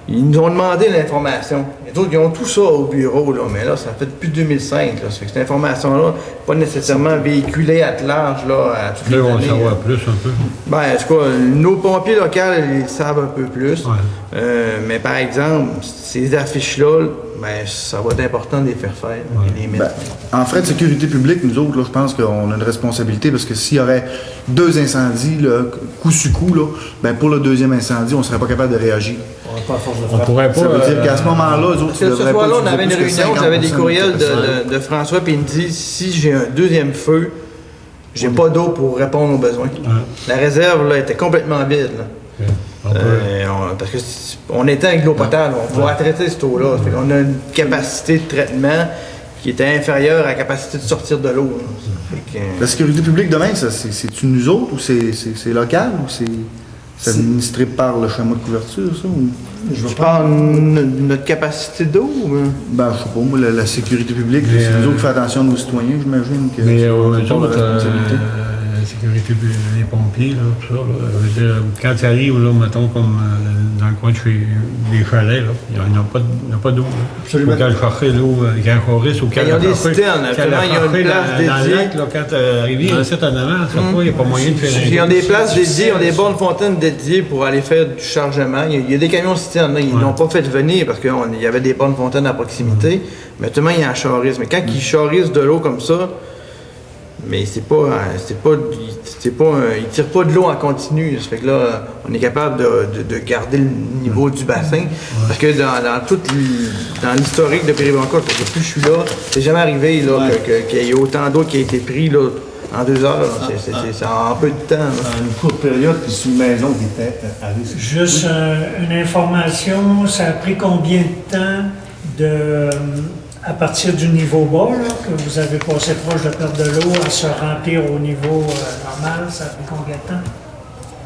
ils nous ont demandé l'information. Les autres, ils ont tout ça au bureau, là, mais là, ça fait depuis 2005. Là, ça fait que cette information-là n'est pas nécessairement véhiculée à large là, à toutes les Là, on années. va savoir plus un peu. Ben, en tout cas, nos pompiers locaux, ils savent un peu plus. Ouais. Mais par exemple, ces affiches-là, ben, ça va être important de les faire faire, et les mettre. Ben, en frais de sécurité publique, nous autres, là, je pense qu'on a une responsabilité parce que s'il y aurait 2 incendies, là, coup sur coup, là, ben, pour le 2e incendie, on ne serait pas capable de réagir. On n'a pas à force de On frappe. pourrait pas. Ça veut dire qu'à ce moment-là, eux autres, Parce que ce soir-là, on avait une réunion, j'avais des courriels de François, puis il me dit si j'ai un 2e feu, j'ai pas d'eau pour répondre aux besoins. La réserve là, était complètement vide. Là. Parce qu'on était avec l'eau potable, on pourrait traiter cette eau-là. On a une capacité de traitement qui était inférieure à la capacité de sortir de l'eau. La sécurité publique demain, c'est-tu nous autres ou c'est local ou c'est administré par le schéma de couverture, ça? Ou... Je parle de notre capacité d'eau? Ben, je sais pas, moi, la sécurité publique, c'est nous autres qui fait attention à nos citoyens, j'imagine que Mais c'est eux pas autres, notre responsabilité. la sécurité, les pompiers, là, tout ça, là, je veux dire, quand tu arrives, là, mettons, comme dans le coin de chez les chalets, là, il n'y a pas d'eau. Là. Absolument. Faut qu'elle chercher l'eau, quand Choris ou quand Ils ont des citernes, absolument, il y a une place dans le dédiée. lac, là, quand tu arrives, là, c'est en avant, ça il n'y a pas moyen de faire Ils ont des places dédiées, ils ont des bornes fontaines dédiées pour aller faire du chargement. Il y a des camions citernes, là, ils n'ont pas fait venir parce qu'il y avait des bornes fontaines à proximité, mais tout le monde, ils en charrissent. Mais quand ils charrissent de l'eau comme ça, mais ils tirent pas de l'eau en continu. Ça fait que là, on est capable de garder le niveau du bassin. Parce que dans l'historique de Péribonca, depuis que je suis là, c'est jamais arrivé là, qu'il y ait autant d'eau qui a été pris là, en 2 heures. C'est en peu de temps. Là. En une courte période, puis c'est une maison qui était à risque. Juste une information, ça a pris combien de temps à partir du niveau bas, là, que vous avez passé proche de perte de l'eau, à se remplir au niveau normal, ça a pris combien de temps?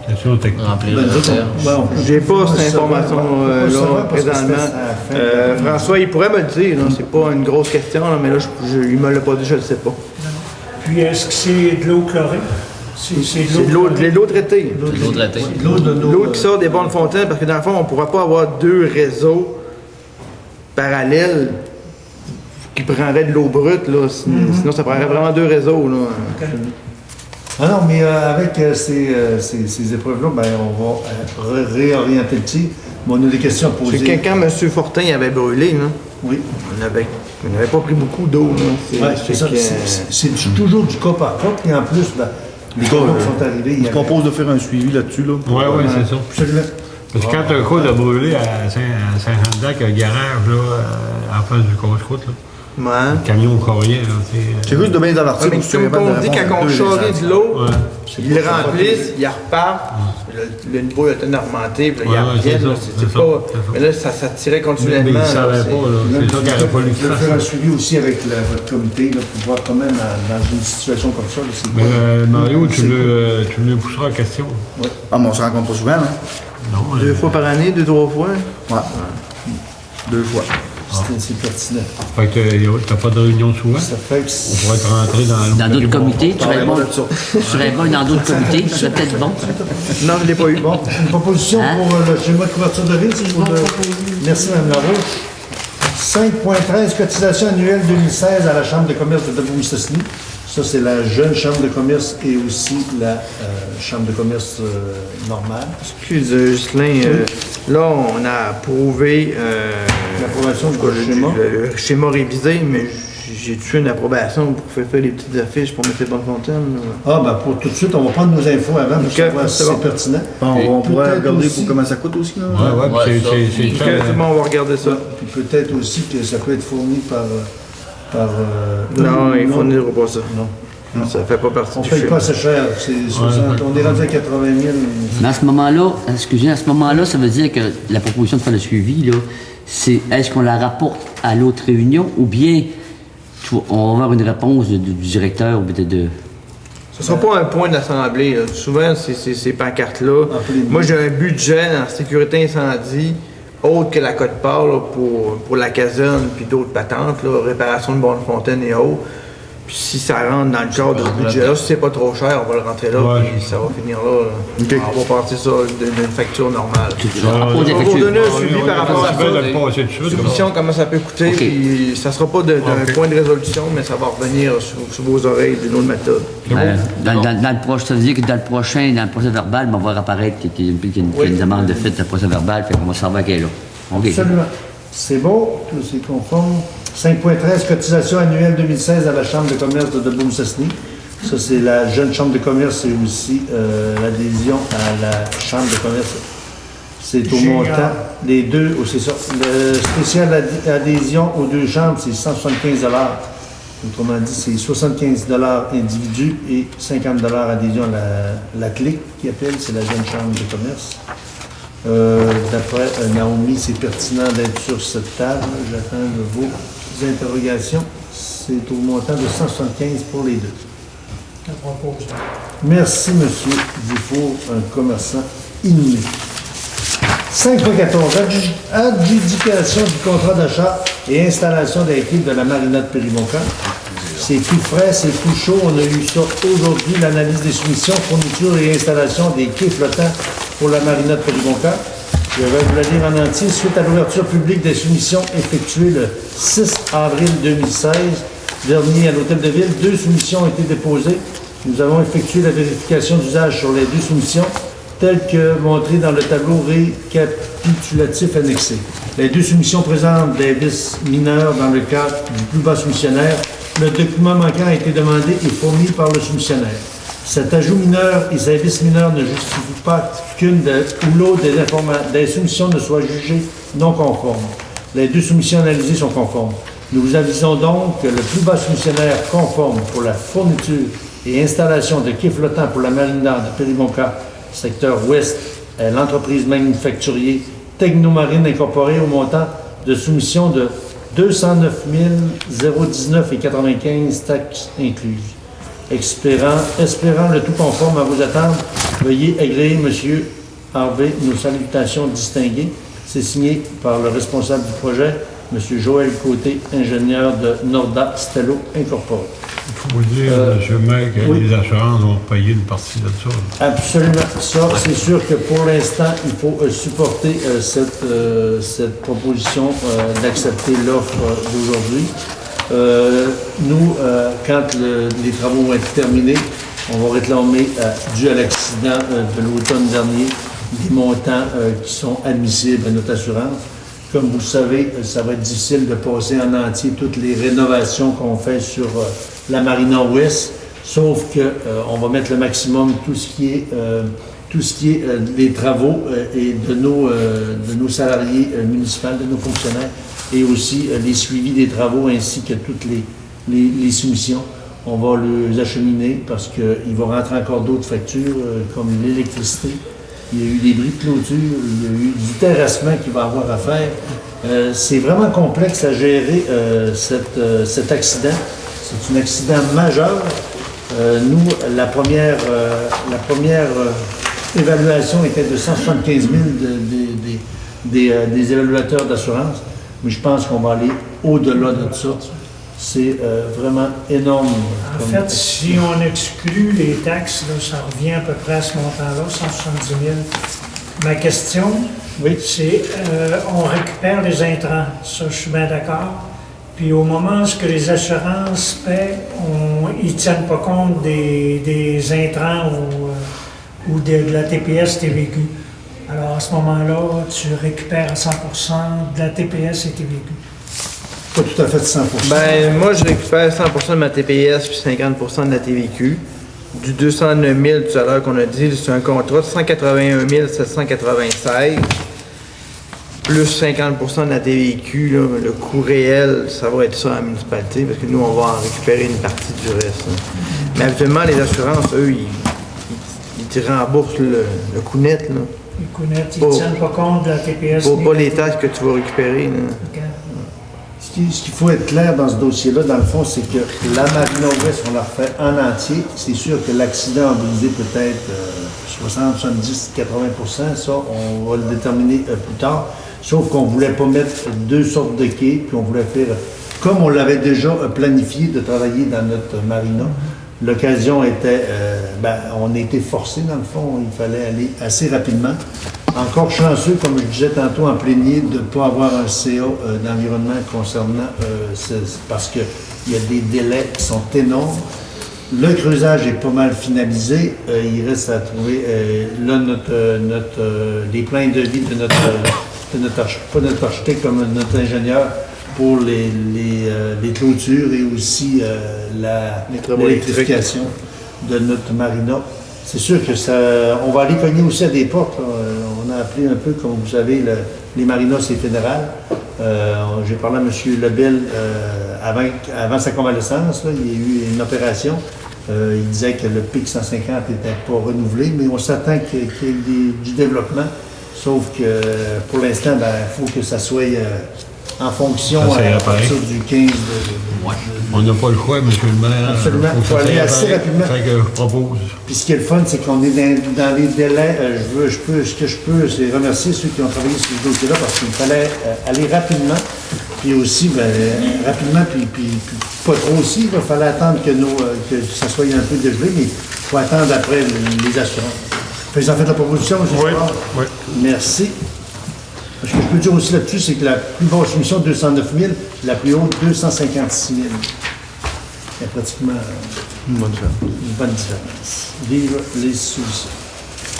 C'est sûr, technique. J'ai pas cette information-là présentement. François, il pourrait me le dire, c'est pas une grosse question, là, mais là, il me l'a pas dit, je le sais pas. Puis est-ce que c'est de l'eau chlorée? C'est C'est de l'eau traitée. L'eau traitée. L'eau qui sort des bornes fontaines, parce que dans le fond, on ne pourra pas avoir deux réseaux parallèles qui prendraient de l'eau brute, là. Sinon, ça prendrait vraiment deux réseaux, là. Ah non, mais avec ces épreuves-là, ben, on va réorienter le tir. Mais on a des questions à Parce poser. que quand M. Fortin avait brûlé, là, Oui. on n'avait pas pris beaucoup d'eau. Ouais, c'est ça. C'est toujours du cas par cas. Puis en plus, ben, les gars sont arrivés. Je propose de faire un suivi là-dessus. Là, Oui, c'est ça. Absolument. Parce que quand un coup de brûlé à Saint-Jean-d'Arc, un garage là, en face du casse-croûte, là, Ouais. le camion courrier, là, c'est juste de bien d'avertir. Ouais, mais comme on dit, quand on charrie de l'eau, Ouais. ils le remplissent, ils repartent, le niveau est augmenté, puis là, Ouais, ils c'est reviennent. ça, là, c'est c'est ça, pas. c'est ça. Mais là, ça tirait Mais continuellement. ils ne là, savaient c'est- pas, là. C'est ça qu'il aurait fallu Je qu'il vais faire un fasse. suivi aussi avec votre comité là, pour voir quand même dans une situation comme ça. Là, c'est Mais quoi. Mario, tu C'est me pousseras la question. Ah, mais on se rencontre pas souvent, hein? Non, 2 fois par année, 2-3 fois. Ouais. 2 fois. c'est pertinent. fait que t'as pas de réunion souvent. Ça fait que On pourrait te rentrer Dans d'autres comités, tu serais Parlez-moi bon. de ça. Tu serais bon dans d'autres comités, tu serais peut-être bon. Non, je ne l'ai pas eu. bon, une proposition Hein? pour le schéma de couverture de risque. Merci, Mme Larouche. 5.13, cotisation annuelle 2016 à la Chambre de commerce de Debout-Mistassini. Ça, c'est la jeune Chambre de commerce et aussi la Chambre de commerce normale. Excuse, Ghislain, là, on a approuvé L'approbation du le schéma. le schéma révisé, mais j'ai-tu une approbation pour faire les petites affiches pour mettre les bonnes fontaines? Là? Ah, ben pour tout de suite, on va prendre nos infos avant pour Ok, savoir si c'est c'est bon. pertinent. On pourrait Peut-être regarder aussi- pour comment ça coûte aussi. Là. Ouais, Ouais, puis ça. c'est Ok, cher. c'est bon, on va regarder ça. Puis peut-être aussi que ça peut être fourni par Non, il fournira pas ça. Non. Ça fait pas partie On du ne paye schéma. pas assez cher. C'est 60, on est rendu à 80 000. Mais à ce moment-là, excusez, à ce moment-là, ça veut dire que la proposition de faire le suivi, là, c'est est-ce qu'on la rapporte à l'autre réunion ou bien on va avoir une réponse du directeur ou peut-être de. Ce ne sera pas un point d'assemblée. Là. Souvent, ces pancartes-là. Appelez-nous. Moi, j'ai un budget en sécurité incendie autre que la cote-part là, pour la caserne puis d'autres patentes, là, réparation de bornes fontaines et autres. Puis si ça rentre dans le cadre du budget, là, si c'est pas trop cher, on va le rentrer là, Ouais. puis ça va finir là. Ok. On va partir ça d'une facture normale. À cause des On va vous factures. donner un suivi par rapport à ça. de le passer dessus. Soumission, comment ça peut coûter, Ok. puis ça sera pas d'un Ok. point de résolution, mais ça va revenir sur vos oreilles d'une autre méthode. Dans le prochain, ça veut dire que dans le procès verbal, on va voir apparaître qu'il y a une demande de fait de procès verbal, fait qu'on va savoir qu'elle est là. OK. Absolument. C'est beau, tout c'est conforme. 5.13, cotisation annuelle 2016 à la Chambre de commerce de Debout-Mistassini. Ça, c'est la jeune Chambre de commerce et aussi l'adhésion à la Chambre de commerce. C'est au Génial. montant des deux, oh, c'est ça. Le spécial adhésion aux deux chambres, c'est 175 $. Autrement dit, c'est 75 $ individu et 50 $ adhésion à la CLIC qui appelle, c'est la jeune Chambre de commerce. D'après Naomi, c'est pertinent d'être sur cette table. J'attends de vos interrogations. C'est au montant de 175 pour les deux. Je propose. Merci, M. Dufour, un commerçant inouï. 5.14. Adjudication du contrat d'achat et installation d'équipe de la marina de Péribonca. C'est tout frais, c'est tout chaud. On a eu ça aujourd'hui, l'analyse des soumissions, fourniture et installation des quais flottants pour la marina de Péribonca. Je vais vous la lire en entier. Suite à l'ouverture publique des soumissions effectuées le 6 avril 2016 dernier à l'Hôtel de Ville, 2 soumissions ont été déposées. Nous avons effectué la vérification d'usage sur les 2 soumissions, telles que montrées dans le tableau récapitulatif annexé. Les 2 soumissions présentent des vices mineurs dans le cadre du plus bas soumissionnaire. Le document manquant a été demandé et fourni par le soumissionnaire. Cet ajout mineur et ces vices mineurs ne justifient pas qu'une ou l'autre des soumissions ne soit jugée non conforme. Les 2 soumissions analysées sont conformes. Nous vous avisons donc que le plus bas soumissionnaire conforme pour la fourniture et installation de quais flottants pour la marina de Péribonca, secteur ouest, est l'entreprise manufacturier Technomarine Incorporée au montant de soumission de 209 019,95 taxes incluses. Espérant le tout conforme à vos attentes, veuillez agréer, M. Harvey, nos salutations distinguées. C'est signé par le responsable du projet, M. Joël Côté, ingénieur de Norda Stello Incorporé. Il faut dire, M. Maire, que oui. les assurances vont payer une partie de ça. Absolument. Ça, c'est sûr que pour l'instant, il faut supporter cette proposition d'accepter l'offre d'aujourd'hui. Nous, quand les travaux vont être terminés, on va réclamer, dû à l'accident de l'automne dernier, des montants qui sont admissibles à notre assurance. Comme vous le savez, ça va être difficile de passer en entier toutes les rénovations qu'on fait sur la Marina Ouest, sauf que on va mettre le maximum tout ce qui est des travaux et de nos salariés municipaux, de nos fonctionnaires, et aussi les suivis des travaux ainsi que toutes les soumissions. On va les acheminer parce qu'il va rentrer encore d'autres factures comme l'électricité. Il y a eu des bris de clôture, il y a eu du terrassement qu'il va avoir à faire. C'est vraiment complexe à gérer cet accident. C'est un accident majeur. Nous, la première évaluation était de 175 000 des évaluateurs d'assurance, mais je pense qu'on va aller au-delà de ça. C'est vraiment énorme. En fait, si on exclut les taxes, là, ça revient à peu près à ce montant-là, 170 000. Ma question, c'est on récupère les intrants. Ça, je suis bien d'accord. Puis au moment où les assurances paient, ils ne tiennent pas compte des intrants ou de la TPS TVQ. Alors à ce moment-là, tu récupères à 100% de la TPS et TVQ. Pas tout à fait 100%. Ben, moi, je récupère 100% de ma TPS puis 50% de la TVQ. Du 209 000 tout à l'heure qu'on a dit, c'est un contrat de 181 796. Plus 50% de la TVQ, là, le coût réel, ça va être ça à la municipalité, parce que nous, on va en récupérer une partie du reste. Là. Mais habituellement, les assurances, eux, ils te remboursent le coût net. Là. Les coûts nets, ils ne tiennent pas compte de la TPS. Pas les taxes que tu vas récupérer. Là. Okay. Ce qu'il faut être clair dans ce dossier-là, dans le fond, c'est que la Marina Ouest, on la refait en entier. C'est sûr que l'accident a brisé peut-être 60, 70, 80 %. Ça, on va le déterminer plus tard. Sauf qu'on ne voulait pas mettre deux sortes de quais, puis on voulait faire, comme on l'avait déjà planifié de travailler dans notre marina. L'occasion était, on a été forcés dans le fond, il fallait aller assez rapidement. Encore chanceux, comme je disais tantôt en plénier, de ne pas avoir un CA d'environnement concernant, parce qu'il y a des délais qui sont énormes. Le creusage est pas mal finalisé. Il reste à trouver, les plans de vie de pas notre architecte, comme notre ingénieur, pour les clôtures et aussi l'électrification de notre marina. C'est sûr que on va aller cogner aussi à des portes. Là. On a appelé un peu, comme vous savez, les marinas, c'est fédéral. J'ai parlé à M. Lebel avant sa convalescence. Là, il y a eu une opération. Il disait que le PIC 150 n'était pas renouvelé, mais on s'attend qu'il y ait du développement. Sauf que pour l'instant, il faut que ça soit en fonction à partir du 15 On n'a pas le choix, M. le maire. Absolument. Il faut aller assez rapidement. C'est ce que je propose. Puis ce qui est le fun, c'est qu'on est dans les délais. Ce que je peux, c'est remercier ceux qui ont travaillé sur ce dossier-là parce qu'il fallait aller rapidement. Puis aussi, rapidement, puis pas trop aussi. Il fallait attendre que ça soit un peu dégelé, mais il faut attendre après les assurances. Vous en faites la proposition, M. Sport? Oui. Merci. Ce que je peux dire aussi là-dessus, c'est que la plus basse soumission, 209 000, la plus haute, 256 000. Il y a pratiquement Une bonne différence. une bonne différence. Vive les soumissions.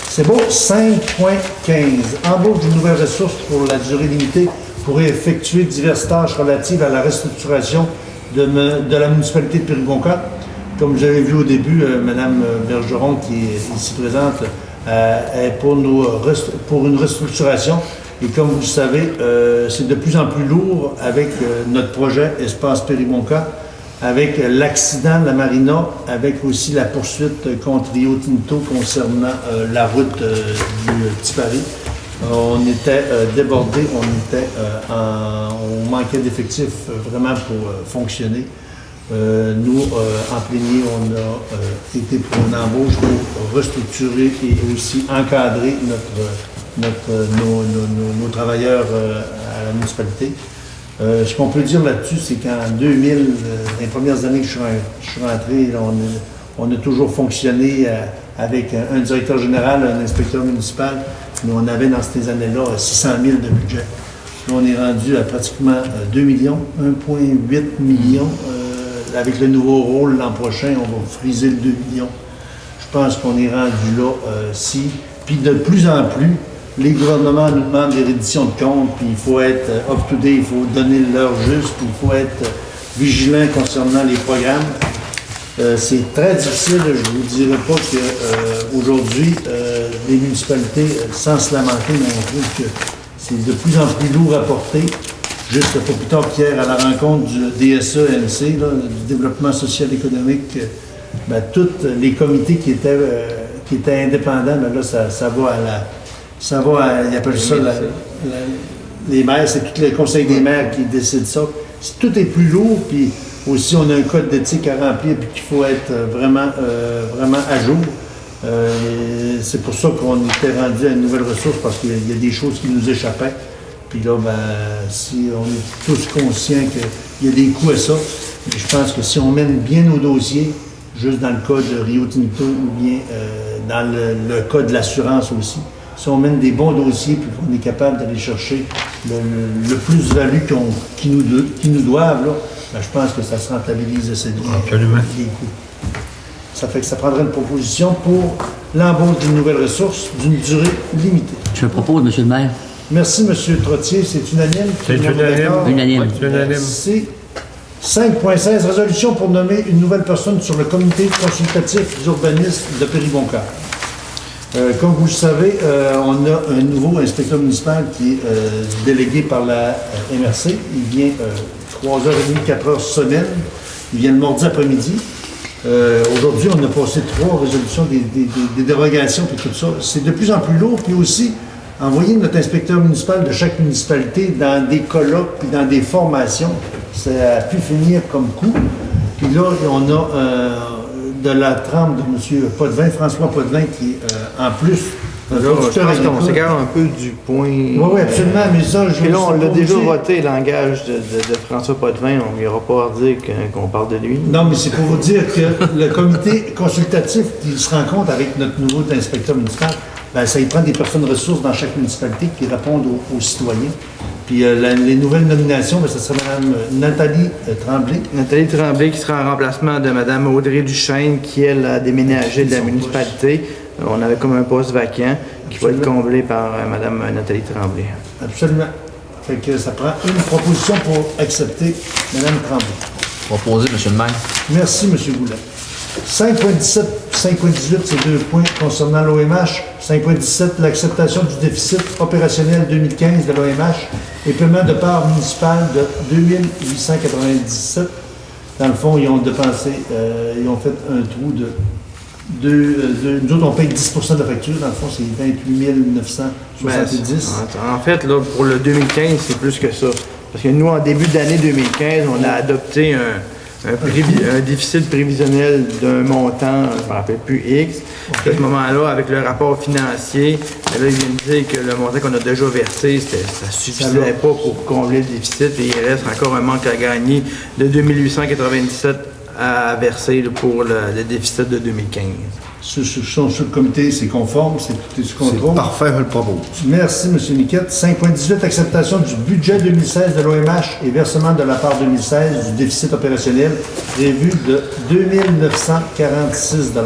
C'est bon. 5.15. Embauche d'une nouvelle ressource pour la durée limitée pour effectuer diverses tâches relatives à la restructuration de la municipalité de Péribonka. Comme vous avez vu au début, Mme Bergeron, qui est ici présente, est pour une restructuration. Et comme vous le savez, c'est de plus en plus lourd avec notre projet Espace Péribonka, avec l'accident de la marina, avec aussi la poursuite contre Rio Tinto concernant la route du Petit Paris. On était débordés, on manquait d'effectifs vraiment pour fonctionner. Nous, en plénier, on a été pour une embauche pour restructurer et aussi encadrer nos travailleurs à la municipalité. Ce qu'on peut dire là-dessus, c'est qu'en 2000, les premières années que je suis rentré, là, on a toujours fonctionné avec un directeur général, un inspecteur municipal. Nous, on avait dans ces années-là 600 000 de budget. Là, on est rendu à pratiquement 2 millions, 1,8 million. Avec le nouveau rôle l'an prochain, on va friser le 2 millions. Je pense qu'on est rendu là, si. Puis de plus en plus, les gouvernements nous demandent des redditions de comptes, puis il faut être up-to-date, il faut donner l'heure juste, puis il faut être vigilant concernant les programmes. C'est très difficile, je ne vous dirai pas qu'aujourd'hui, les municipalités, sans se lamenter, mais on trouve que c'est de plus en plus lourd à porter. Juste pas plus tard qu'hier, à la rencontre du DSE-MC, du développement social économique, tous les comités qui étaient indépendants, ben là, ça va à, ils appellent ça les maires, c'est tout le conseil des maires qui décide ça. Tout est plus lourd, puis aussi on a un code d'éthique à remplir, puis qu'il faut être vraiment à jour. C'est pour ça qu'on était rendu à une nouvelle ressource, parce qu'il y a des choses qui nous échappaient. Puis là, si on est tous conscients qu'il y a des coûts à ça, je pense que si on mène bien nos dossiers, juste dans le cas de Rio Tinto ou bien dans le cas de l'assurance aussi, si on mène des bons dossiers puis qu'on est capable d'aller chercher le plus-value qu'ils nous doivent, là, je pense que ça se rentabilise assez bien. Absolument. Les coûts. Ça fait que ça prendrait une proposition pour l'embauche d'une nouvelle ressource d'une durée limitée. Je le propose, M. le maire. Merci, M. Trottier. C'est unanime? C'est unanime. Unanime. C'est unanime. C'est 5.16, résolution pour nommer une nouvelle personne sur le comité consultatif d'urbanisme de Périboncourt. Comme vous le savez, on a un nouveau inspecteur municipal qui est délégué par la MRC. Il vient 3h30, 4h semaine. Il vient le mardi après-midi. Aujourd'hui, on a passé 3 résolutions, des dérogations et tout ça. C'est de plus en plus lourd. Puis aussi, envoyer notre inspecteur municipal de chaque municipalité dans des colloques puis dans des formations, ça a pu finir comme coup. Puis là, on a de la trempe de M. Potvin, François Potvin, qui est en plus Là, je pense qu'on s'égare un peu du point. Oui, absolument, mais ça, je Et là, on veux l'a pas déjà vous dire. voté, le langage de François Potvin. On ne ira pas dire qu'on parle de lui. Non, mais c'est pour vous dire que le comité consultatif qui se rencontre avec notre nouveau inspecteur municipal, ça y prend des personnes ressources dans chaque municipalité qui répondent aux citoyens. Puis les nouvelles nominations, ça sera Mme Nathalie Tremblay. Nathalie Tremblay qui sera en remplacement de Mme Audrey Duchesne qui, elle, a déménagé de la municipalité. On avait comme un poste vacant qui va être comblé par Mme Nathalie Tremblay. Absolument. Fait que ça prend une proposition pour accepter Mme Tremblay. Proposé, M. le maire. Merci, M. Goulet. 5.17, 5.18, c'est 2 points concernant l'OMH. 5.17, l'acceptation du déficit opérationnel 2015 de l'OMH et paiement de part municipale de 2897. Dans le fond, ils ont dépensé, ils ont fait un trou de nous autres, on paye 10 % de la facture. Dans le fond, c'est 28 970. En fait, là, pour le 2015, c'est plus que ça. Parce que nous, en début d'année 2015, on a adopté un déficit prévisionnel d'un montant, je ne me rappelle plus, X. À ce moment-là, avec le rapport financier, là, il vient de dire que le montant qu'on a déjà versé, ça ne suffisait pas pour combler le déficit et il reste encore un manque à gagner de 2897 à verser là, pour le déficit de 2015. Sur le comité, c'est conforme, c'est tout est sous contrôle. C'est parfait, je le propose. Merci, M. Niquette. 5.18, acceptation du budget 2016 de l'OMH et versement de la part 2016 du déficit opérationnel prévu de 2 946 $.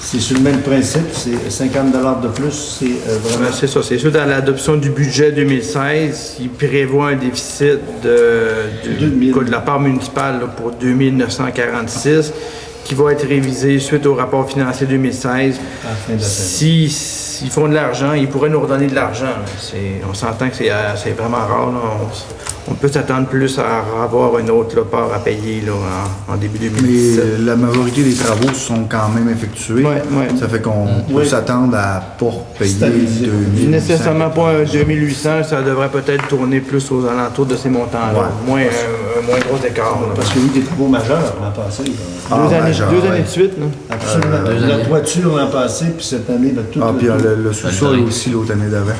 C'est sur le même principe, c'est 50 $ de plus. C'est vraiment... C'est ça, c'est sûr, dans l'adoption du budget 2016, il prévoit un déficit de la part municipale là, pour 2 946 qui va être révisé suite au rapport financier 2016. S'ils font de l'argent, ils pourraient nous redonner de l'argent. On s'entend que c'est vraiment rare. Là. On peut s'attendre plus à avoir une autre là, part à payer là, en début 2017. Mais la majorité des travaux sont quand même effectués. Ouais. Ça fait qu'on peut s'attendre à pas payer Stabiliser. 2800. Nécessairement pas un 2800, ça devrait peut-être tourner plus aux alentours de ces montants-là. Moins gros écart. Là. Parce qu'il y a eu des travaux majeurs l'an passé. Deux années de suite. Là. Absolument. La toiture l'an passé, puis cette année, tout Puis le sous-sol aussi l'autre année d'avant.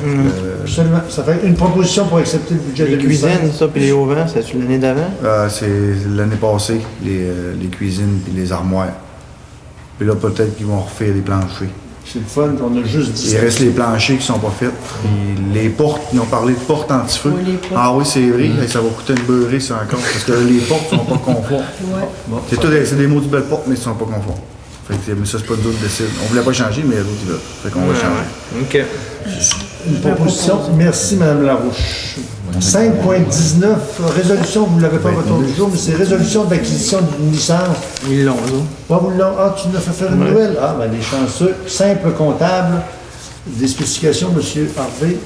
Absolument. Ça fait une proposition pour accepter le budget Les 2016. cuisines, ça, puis les auvents, c'est-tu l'année d'avant? C'est l'année passée, les cuisines et les armoires. Puis là, peut-être qu'ils vont refaire les planchers. C'est le fun, on a juste dit Il reste les planchers qui sont pas faits. Puis les portes, ils ont parlé de portes anti-feu. Oui, les portes. Ah oui, c'est vrai, ça va coûter une beurrée, ça encore. Parce que les portes sont pas conformes. Ouais. Bon, C'est des maudites belles portes, mais ils sont pas conformes. Fait que, mais ça, c'est pas de doute décide. On voulait pas changer, mais l'autre, il veut. Fait qu'on va changer. OK. une proposition. Merci, Mme Larouche. 5.19, résolution, vous ne l'avez pas votre ordre du jour, mais c'est résolution d'acquisition d'une licence. Ils l'ont, ça. Ah, vous l'avez? Ah, tu nous as fait faire une nouvelle? Ah, ben, des chanceux. Simple comptable. Des spécifications, M. Harvey.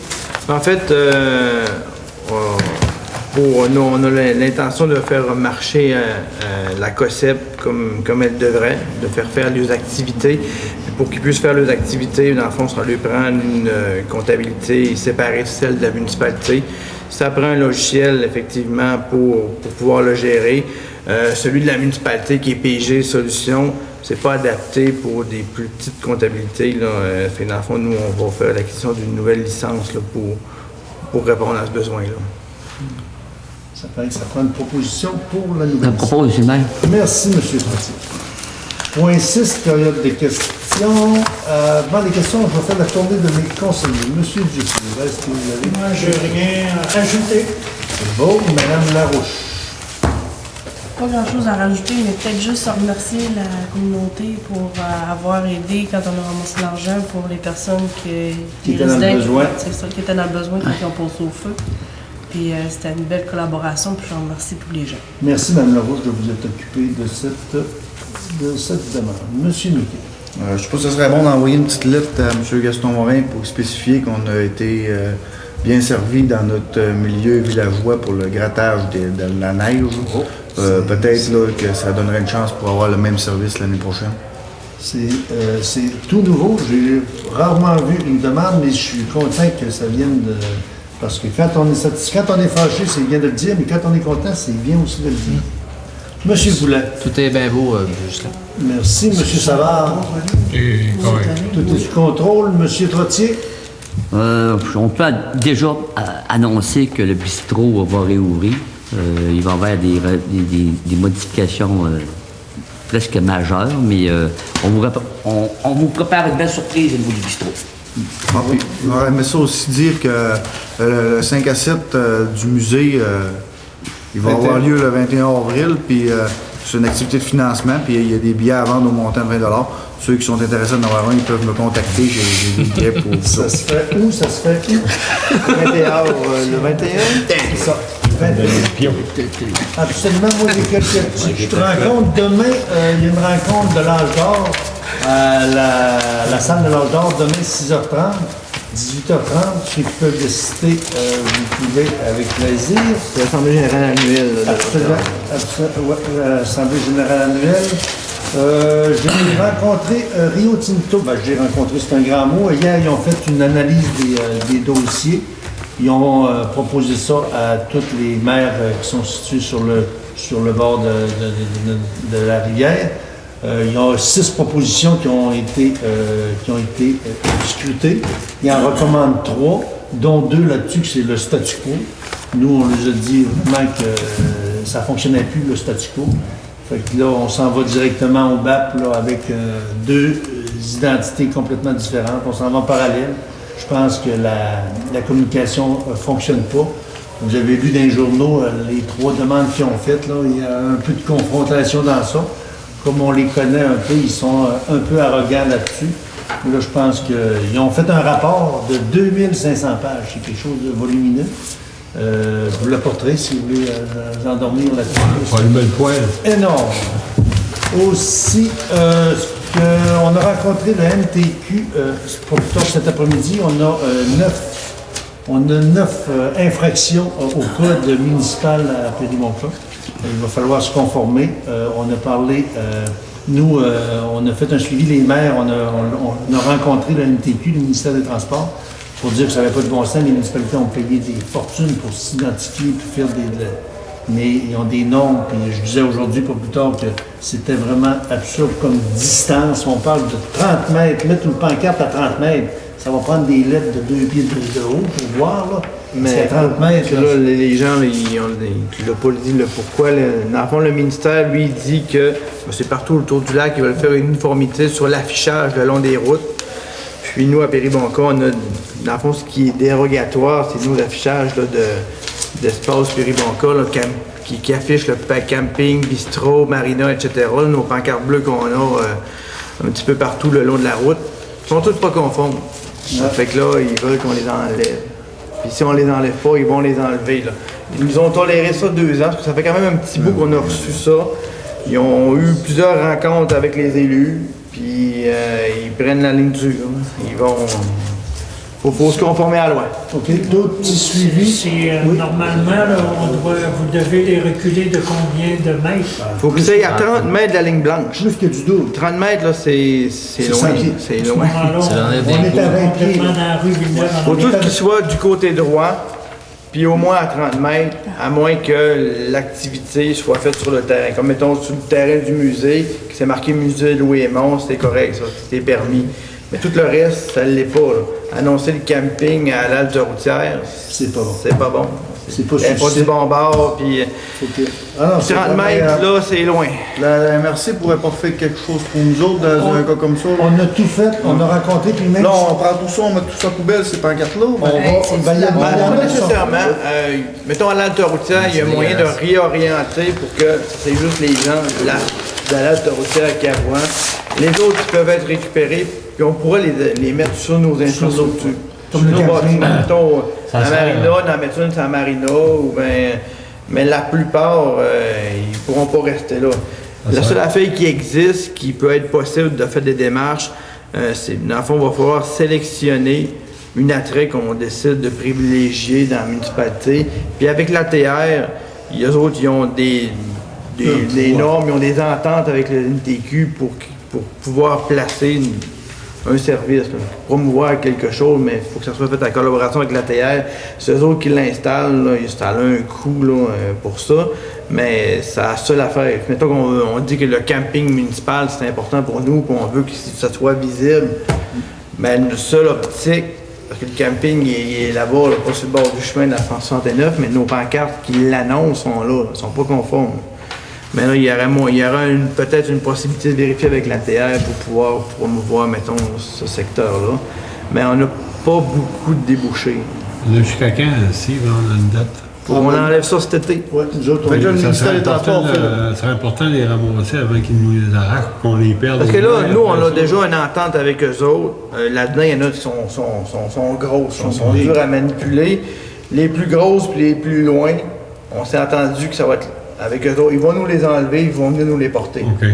En fait, nous, on a l'intention de faire marcher la COSEP comme elle devrait, de faire les activités. Puis pour qu'ils puissent faire leurs activités, dans le fond, ça lui prend une comptabilité séparée de celle de la municipalité. Ça prend un logiciel, effectivement, pour pouvoir le gérer. Celui de la municipalité, qui est PG Solutions, c'est pas adapté pour des plus petites comptabilités. Là. Fait, dans le fond, nous, on va faire l'acquisition d'une nouvelle licence là, pour répondre à ce besoin-là. Ça prend une proposition pour la nouvelle. Je propose, M. le maire. Merci, M. Trottier. Point 6, période des questions. Avant les questions, je vais faire la tournée de mes conseillers. M. Dupuis, est-ce que vous avez... Moi, je n'ai rien à rajouter. C'est beau. Mme Larouche. Pas grand-chose à rajouter, mais peut-être juste à remercier la communauté pour avoir aidé quand on a ramassé l'argent pour les personnes Qui étaient dans le besoin. C'est ça, qui étaient dans le besoin quand ils ont passé au feu. Puis c'était une belle collaboration, puis je remercie tous les gens. Merci, Mme Larouche, de vous être occupée de cette demande. Monsieur Miquet. Je ne sais pas si ce serait bon d'envoyer une petite lettre à M. Gaston Morin pour spécifier qu'on a été bien servi dans notre milieu villageois pour le grattage de la neige. Peut-être là, que ça donnerait une chance pour avoir le même service l'année prochaine. C'est tout nouveau. J'ai rarement vu une demande, mais je suis content que ça vienne de... Parce que quand on est fâché, c'est bien de le dire, mais quand on est content, c'est bien aussi de le dire. Monsieur Boulet. Tout est bien beau, juste là. Merci, Monsieur Savard. Et correct. Tout est sous contrôle. Monsieur Trottier. On peut déjà annoncer que le bistrot va réouvrir. Il va y avoir des modifications presque majeures, mais on vous prépare une belle surprise au niveau du bistrot. Ah oui. J'aurais aimé ça aussi dire que le 5 à 7 du musée, il va avoir lieu le 21 avril, puis c'est une activité de financement, puis il y a des billets à vendre au montant de 20 $. Ceux qui sont intéressés d'en avoir un, ils peuvent me contacter, j'ai des billets pour Ça se fait où? Ça se fait où? Le 21? C'est ça. 21. Absolument. Moi, je te rencontre demain. Il y a une rencontre de l'âge d'or à la salle de l'âge d'or demain, 6h30. 18h30, ceux qui peuvent décider, vous pouvez avec plaisir. C'est l'Assemblée générale annuelle. Absolument. L'Assemblée générale annuelle. J'ai rencontré Rio Tinto. J'ai rencontré, c'est un grand mot. Hier, ils ont fait une analyse des dossiers. Ils ont proposé ça à tous les maires qui sont situés sur le bord de la rivière. Il y a 6 propositions qui ont été scrutées. Ils en recommandent 3, dont 2 là-dessus, que c'est le statu quo. Nous, on nous a dit vraiment que ça ne fonctionnait plus, le statu quo. Fait que là, on s'en va directement au BAP là, avec 2 identités complètement différentes. On s'en va en parallèle. Je pense que la communication ne fonctionne pas. Vous avez vu dans les journaux les 3 demandes qu'ils ont faites. Là, il y a un peu de confrontation dans ça. Comme on les connaît un peu, ils sont un peu arrogants là-dessus. Là, je pense qu'ils ont fait un rapport de 2500 pages. C'est quelque chose de volumineux. Vous l'apporterez si vous voulez vous endormir là-dessus. Pas une belle poêle. Énorme. Aussi, on a rencontré le MTQ pas plus tard cet après-midi. On a 9 infractions au code municipal à Périmontra. Il va falloir se conformer. On a parlé, on a fait un suivi, les maires, on a rencontré le MTQ, le ministère des Transports, pour dire que ça n'avait pas de bon sens. Les municipalités ont payé des fortunes pour s'identifier et faire mais ils ont des normes. Puis je disais aujourd'hui, pas plus tard, que c'était vraiment absurde comme distance. On parle de 30 mètres, mettre une pancarte à 30 mètres. ça va prendre des lettres de 2 pieds de haut pour voir, là. Mais C'est à 30 mètres. là, les gens, là, tu l'as pas dit le pourquoi. Là. Dans le fond, le ministère, lui, il dit que c'est partout autour du lac, ils veulent faire une uniformité sur l'affichage le long des routes. Puis nous, à Péribonka, on a, dans le fond, ce qui est dérogatoire, c'est nos affichages là, d'espace Péribonka là, qui affichent le camping, bistrot, marina, etc. Là, nos pancartes bleues qu'on a un petit peu partout le long de la route sont toutes pas conformes. Ça fait que là, ils veulent qu'on les enlève. Puis si on les enlève pas, ils vont les enlever. Là. Ils nous ont toléré ça 2 ans, parce que ça fait quand même un petit bout qu'on a reçu ça. Ils ont eu plusieurs rencontres avec les élus, puis ils prennent la ligne dure. Ils vont... Faut se conformer à la loi. OK, d'autres petits suivis. C'est normalement, là, vous devez les reculer de combien de mètres? Faut que c'est à 30 mètres de la ligne blanche. Plus que du double. 30 mètres, là, c'est loin. 100 pieds. C'est À ce loin. moment-là, Ça en est On est à 20 pieds. complètement dans la rue Villeneuve. Faut tout qu'il soit du côté droit, puis au moins à 30 mètres, à moins que l'activité soit faite sur le terrain. Comme mettons sur le terrain du musée, que c'est marqué musée Louis Aymon, c'est correct, ça, c'est permis. Mais tout le reste, ça ne l'est pas. Là. Annoncer le camping à l'halte routière, C'est pas bon. c'est pas bon. C'est pas C'est pas suffisant. du bon bord, puis OK. Ah non, c'est 30 pas mètres, agréable. là, c'est loin. La MRC pourrait pas faire quelque chose pour nous autres dans un cas comme ça. Là, On a tout fait, on a rencontré, puis même... Là, on prend tout ça, on met tout ça à poubelle, ces pancartes-là. on va... ben, il y a Ben, il y en pas a qui sont- nécessairement. Mettons à l'halte routière, il y a moyen de réorienter pour que c'est juste les gens de l'halte routière qui avoient. Les autres qui peuvent être récupérés, puis on pourrait les mettre sur nos infrastructures. Comme Sur le nos camping. bâtiments, mettons, Ça à sert, Marina, dans mettre une à Marina, ou ben, mais la plupart, ils ne pourront pas rester là. La seule affaire qui existe, qui peut être possible de faire des démarches, c'est, dans le fond, il va falloir sélectionner une attrait qu'on décide de privilégier dans la municipalité. Puis avec l'ATR, eux autres, ils ont des normes, ils ont des ententes avec le NTQ pour pouvoir placer un service, là, promouvoir quelque chose, mais il faut que ça soit fait en collaboration avec l'ATR. C'est eux autres qui l'installent, là, ça a un coût là, pour ça, mais c'est la seule affaire. Mettons qu'on dit que le camping municipal, c'est important pour nous, qu'on veut que ça soit visible, mais une seule optique, parce que le camping il est là-bas, là, pas sur le bord du chemin de la 169, mais nos pancartes qui l'annoncent sont là, ne sont pas conformes. Mais là, il y aura peut-être une possibilité de vérifier avec l'ATR pour pouvoir promouvoir, mettons, ce secteur-là. Mais on n'a pas beaucoup de débouchés. Là, jusqu'à quand, Steve, on a une date? On enlève ça cet été. Ouais, nous autres, on Fait que là, le Ça ministère serait des Transports fait... important, ça serait important de les ramasser avant qu'ils nous les arrachent, qu'on les perde. Parce que au là, moins, nous, on après a ça. déjà une entente avec eux autres. Là-dedans, il y en a qui sont grosses, sont dures à manipuler. Les plus grosses puis les plus loin, on s'est entendu que ça va être avec eux autres. Ils vont nous les enlever, ils vont venir nous les porter. OK.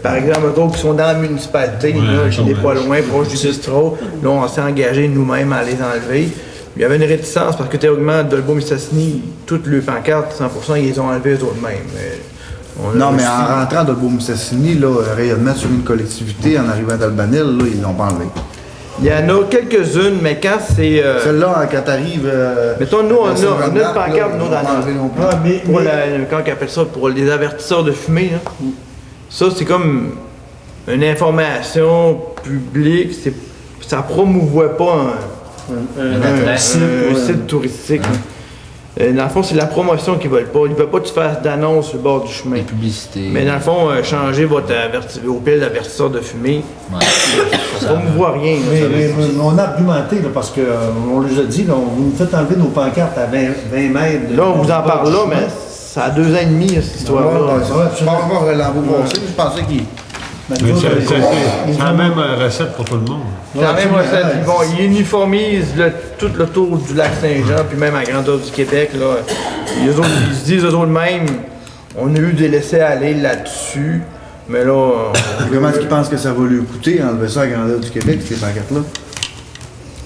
Par exemple, eux autres qui sont dans la municipalité, Ouais, là, qui n'est pas ouais. loin, proche du bistrot, là, on s'est engagé nous-mêmes à les enlever. Il y avait une réticence parce que théoriquement, Dolbeau-Mistassini, toutes les pancartes, 100%, ils les ont enlevées eux-mêmes. Non, mais en rentrant de Beaume-Sassini, là, rayonnement sur une collectivité, en arrivant d'Albanel, là, ils l'ont pas enlevé. Il y en a quelques-unes, mais quand c'est... Celle-là, quand t'arrives... mettons, nous, on a Saint-Jean-d'Arc, une pancarte, là, nous, ils dans l'ont pas enlevé non plus. Ouais, mais comment on appelle ça, pour les avertisseurs de fumée, là. Ça, c'est comme une information publique, ça promouvoit pas un site touristique. Dans le fond, c'est la promotion qu'ils veulent pas. Ils veulent pas que tu fasses d'annonce sur le bord du chemin. Les publicités. Mais dans le fond, changer votre au pile d'avertisseur de fumée, Ouais. ça promouvoit rien. là, ça veut Mais dire. on a argumenté, là, parce qu'on les a dit, là, vous nous faites enlever nos pancartes à 20 mètres. Là, on vous en parle là, mais ça a 2 ans et demi, cette histoire-là. Je pense pas l'envoi passé, je pensais qu'il... Mais c'est la même recette pour tout le monde. C'est la même recette. Ils uniformisent tout le tour du lac Saint-Jean, puis même à grandeur du Québec. Là. Ils se disent eux autres mêmes, on a eu des laissés-aller là-dessus, mais là... Comment est-ce qu'ils pensent que ça va lui coûter, enlever ça à grandeur du Québec, ces pancartes-là?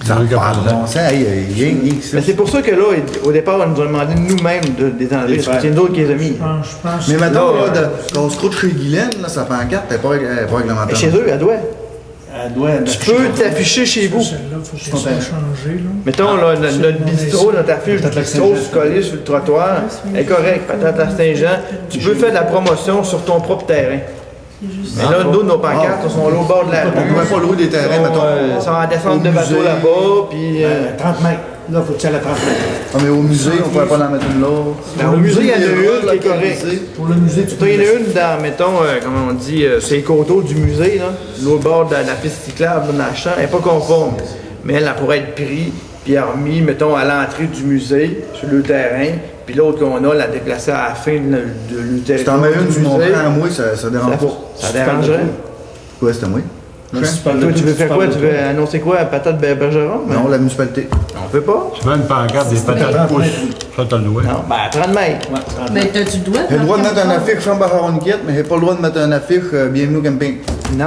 Ça Dans le cas n'a pas de présent. bon sens, rien que ça. Mais c'est pour ça que là, au départ, on nous a demandé nous-mêmes de les enlever, parce que c'est nous autres qui les a mis. Je pense Mais que maintenant, là, là, qu'on se croûte chez Guylaine, là, sa pancarte, elle n'est pas réglementaire. Et chez eux, elle doit. Elle doit Tu peux t'afficher chez vous. celle-là, il faut qu'elle soit changée. Là. Mettons, là, notre bistrot, notre affiche du bistrot collée sur le trottoir, est correcte. Patate à Saint-Jean, tu peux faire de la promotion sur ton propre terrain. C'est juste Mais là, nous, nos pancartes sont là au bord de la rue. On ne pourrait pas louer des terrains, mettons. Ils sont en descente de au bateau musée. là-bas, puis... 30 mètres. Là, faut que tu ailles à 30 mètres. Ah, mais au musée, on ne pourrait pas en mettre une là. Ben, au musée, il y en a une qui est correcte. Pour le musée, tu peux Il y en laisser. a une dans, mettons, comment on dit, c'est les coteaux du musée, là, l'autre bord de la piste cyclable, dans le champ, elle n'est pas conforme. Mais elle pourrait être prise, puis remis, mettons, à l'entrée du musée, sur le terrain, puis l'autre qu'on a, la déplacer à la fin de le Si territoire t'en mets une du du montant musée. à moi, ça dérange pas. Ça dérangerait. Ouais, c'était moi. Là, si tu parles de Toi, tout, tu veux faire parles quoi? de Tu tout. veux annoncer quoi à Patate Bergeron? Non, la municipalité. On peut pas? Tu mets une pancarte des patates pousses. Ça, t'as le droit. Non, ben à 30 mètres. Ouais, 30 Mais mètres. t'as-tu le droit J'ai le droit de mettre un marquer, affiche chambre à Ronquette, mais j'ai pas le droit de mettre un affiche Bienvenue au camping. Non.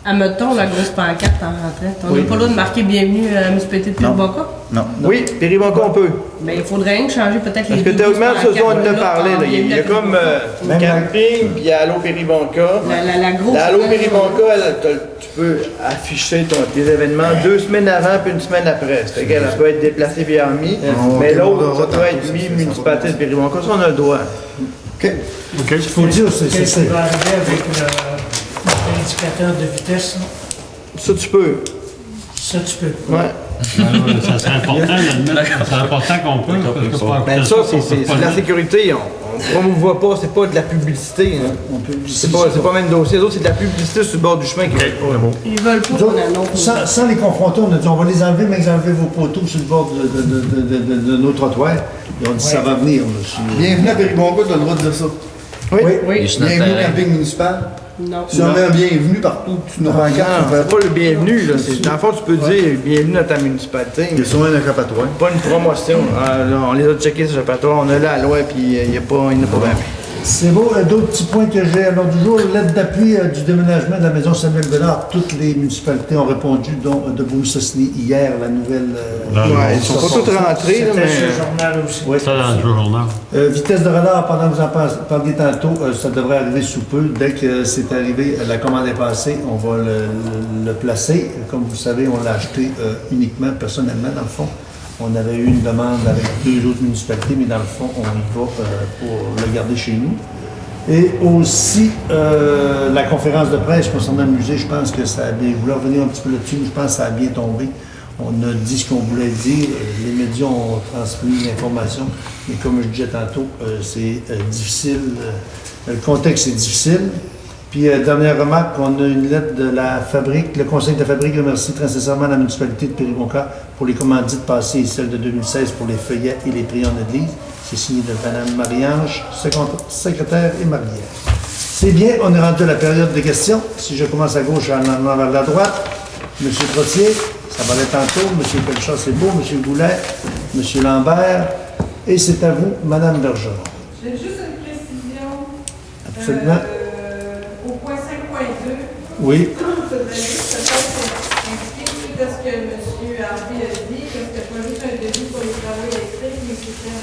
Admettons la grosse pancarte en rentrant. On n'a Oui. pas le droit de marquer bienvenue à la municipalité de Péribonca. Non. Oui, Péribonca, on peut. Mais il faudrait rien que changer peut-être Parce les que deux théoriquement, grosses ce soir, on en a pancartes, parlé. là, Là. Il y a comme Même camping, puis il y a Allo Péribonca. La grosse. La Allo Péribonca, tu peux afficher tes événements 2 semaines avant puis une semaine après. C'est-à-dire qu'elle peut être déplacée puis remise, mais ok, l'autre, on ça va peut être mis municipalité de Péribonca. Ça, on a le droit. OK. OK. Il faut dire, c'est Qu'est-ce qui va arriver avec l'indicateur de vitesse? Là? Ça, tu peux. Ça, tu peux. Ouais. Ça serait important de le mettre. C'est important qu'on peut. Parce que pour Ben, ça, c'est de la sécurité. On ne promouvoit pas, c'est pas de la publicité. Hein. C'est pas même dossier. Les autres, c'est de la publicité sur le bord du chemin. Ils veulent pas Nous qu'on autres, annonce. sans les confronter, on a dit on va les enlever, mais ils enlever vos poteaux sur le bord de nos trottoirs. Et on dit ça va venir, monsieur. Bienvenue à Péribonca, tu as le droit de dire ça. Oui. Oui. Bienvenue au camping municipal. Non. Si on met un bienvenue partout, tu nous pancartes, Non, tu fais c'est pas le bienvenu. Là. Dans le fond, tu peux dire bienvenue à ta municipalité. Il y a souvent un échappatoire. Pas une promotion. Ah, là, on les a checkés sur le répertoire, on a la loi, puis il n'y en a pas bien. C'est beau. D'autres petits points que j'ai à l'ordre du jour. L'aide d'appui du déménagement de la maison Samuel Bédard. Toutes les municipalités ont répondu, dont de Beauce-Sosny hier, la nouvelle. Ouais, ils sont pas toutes rentrés, là, C'était mais. sur le journal aussi. Ouais. Ça, dans le journal. Vitesse de radar, pendant que vous en parliez tantôt, ça devrait arriver sous peu. Dès que c'est arrivé, la commande est passée, on va le placer. Comme vous savez, on l'a acheté uniquement, personnellement, dans le fond. On avait eu une demande avec 2 autres municipalités, mais dans le fond, on y va pour le garder chez nous. Et aussi, la conférence de presse concernant le musée, je pense que ça a bien... Je voulais revenir un petit peu là-dessus, mais je pense que ça a bien tombé. On a dit ce qu'on voulait dire. Les médias ont transmis l'information, mais comme je disais tantôt, c'est difficile. Le contexte est difficile. Puis, dernière remarque, on a une lettre de la fabrique. Le conseil de la fabrique remercie très sincèrement la municipalité de Péribonca pour les commandites passées et celles de 2016 pour les feuillets et les prières en église. C'est signé de Mme Marie-Ange, secrétaire et mariée. C'est bien, on est rendu à la période des questions. Si je commence à gauche, en allant vers la droite, M. Trottier, ça va aller tantôt. M. Pelchat, c'est beau. M. Goulet, M. Lambert. Et c'est à vous, Mme Bergeron. J'ai juste une précision. Absolument. Au point 5.2, Oui. je voudrais juste peut-être indiquer suite à ce que M. Harvey a dit, que c'était pas juste un devis pour les travaux électriques, mais c'était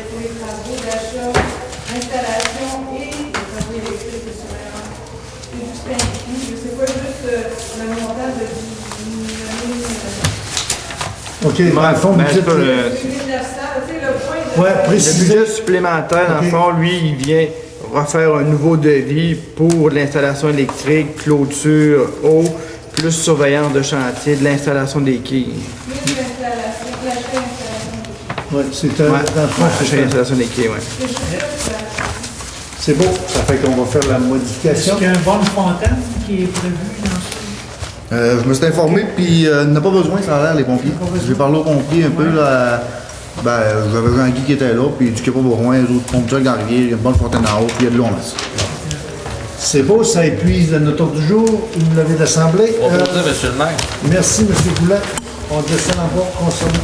pour les travaux d'achat, d'installation et les travaux électriques de surveillance. C'est juste indiqué. Je sais pas juste le montant de 1900. OK, dans le fond, Ben, budget... c'est pas le- 1900, tu sais, le point de... Ouais, Le précisé. budget supplémentaire, dans le Ok. fond, lui, il vient refaire un nouveau devis pour l'installation électrique, clôture, eau, plus surveillance de chantier, de l'installation des quilles. Plus l'installation, l'achat d'installation. Oui, c'est Ouais, dans le fond, achat c'est d'installation des quilles, ouais. C'est juste ça que ça- c'est beau. Ça fait qu'on va faire la Est-ce modification. qu'il y a un bon fontaine qui est prévu dans ça? Je me suis informé, puis il n'a pas besoin, ça a l'air, les pompiers. J'ai parlé aux pompiers un peu, là. Ben, j'avais Jean-Guy qui était là, puis du Québec Bourgoin, les autres pompes de Garrier, il y a une bonne fontaine en haut, puis il y a de l'eau en masse. C'est beau, ça épuise notre tour du jour. Une levée d'assemblée. On peut dire, monsieur le maire. Merci, M. Goulet. On descend en bas concernant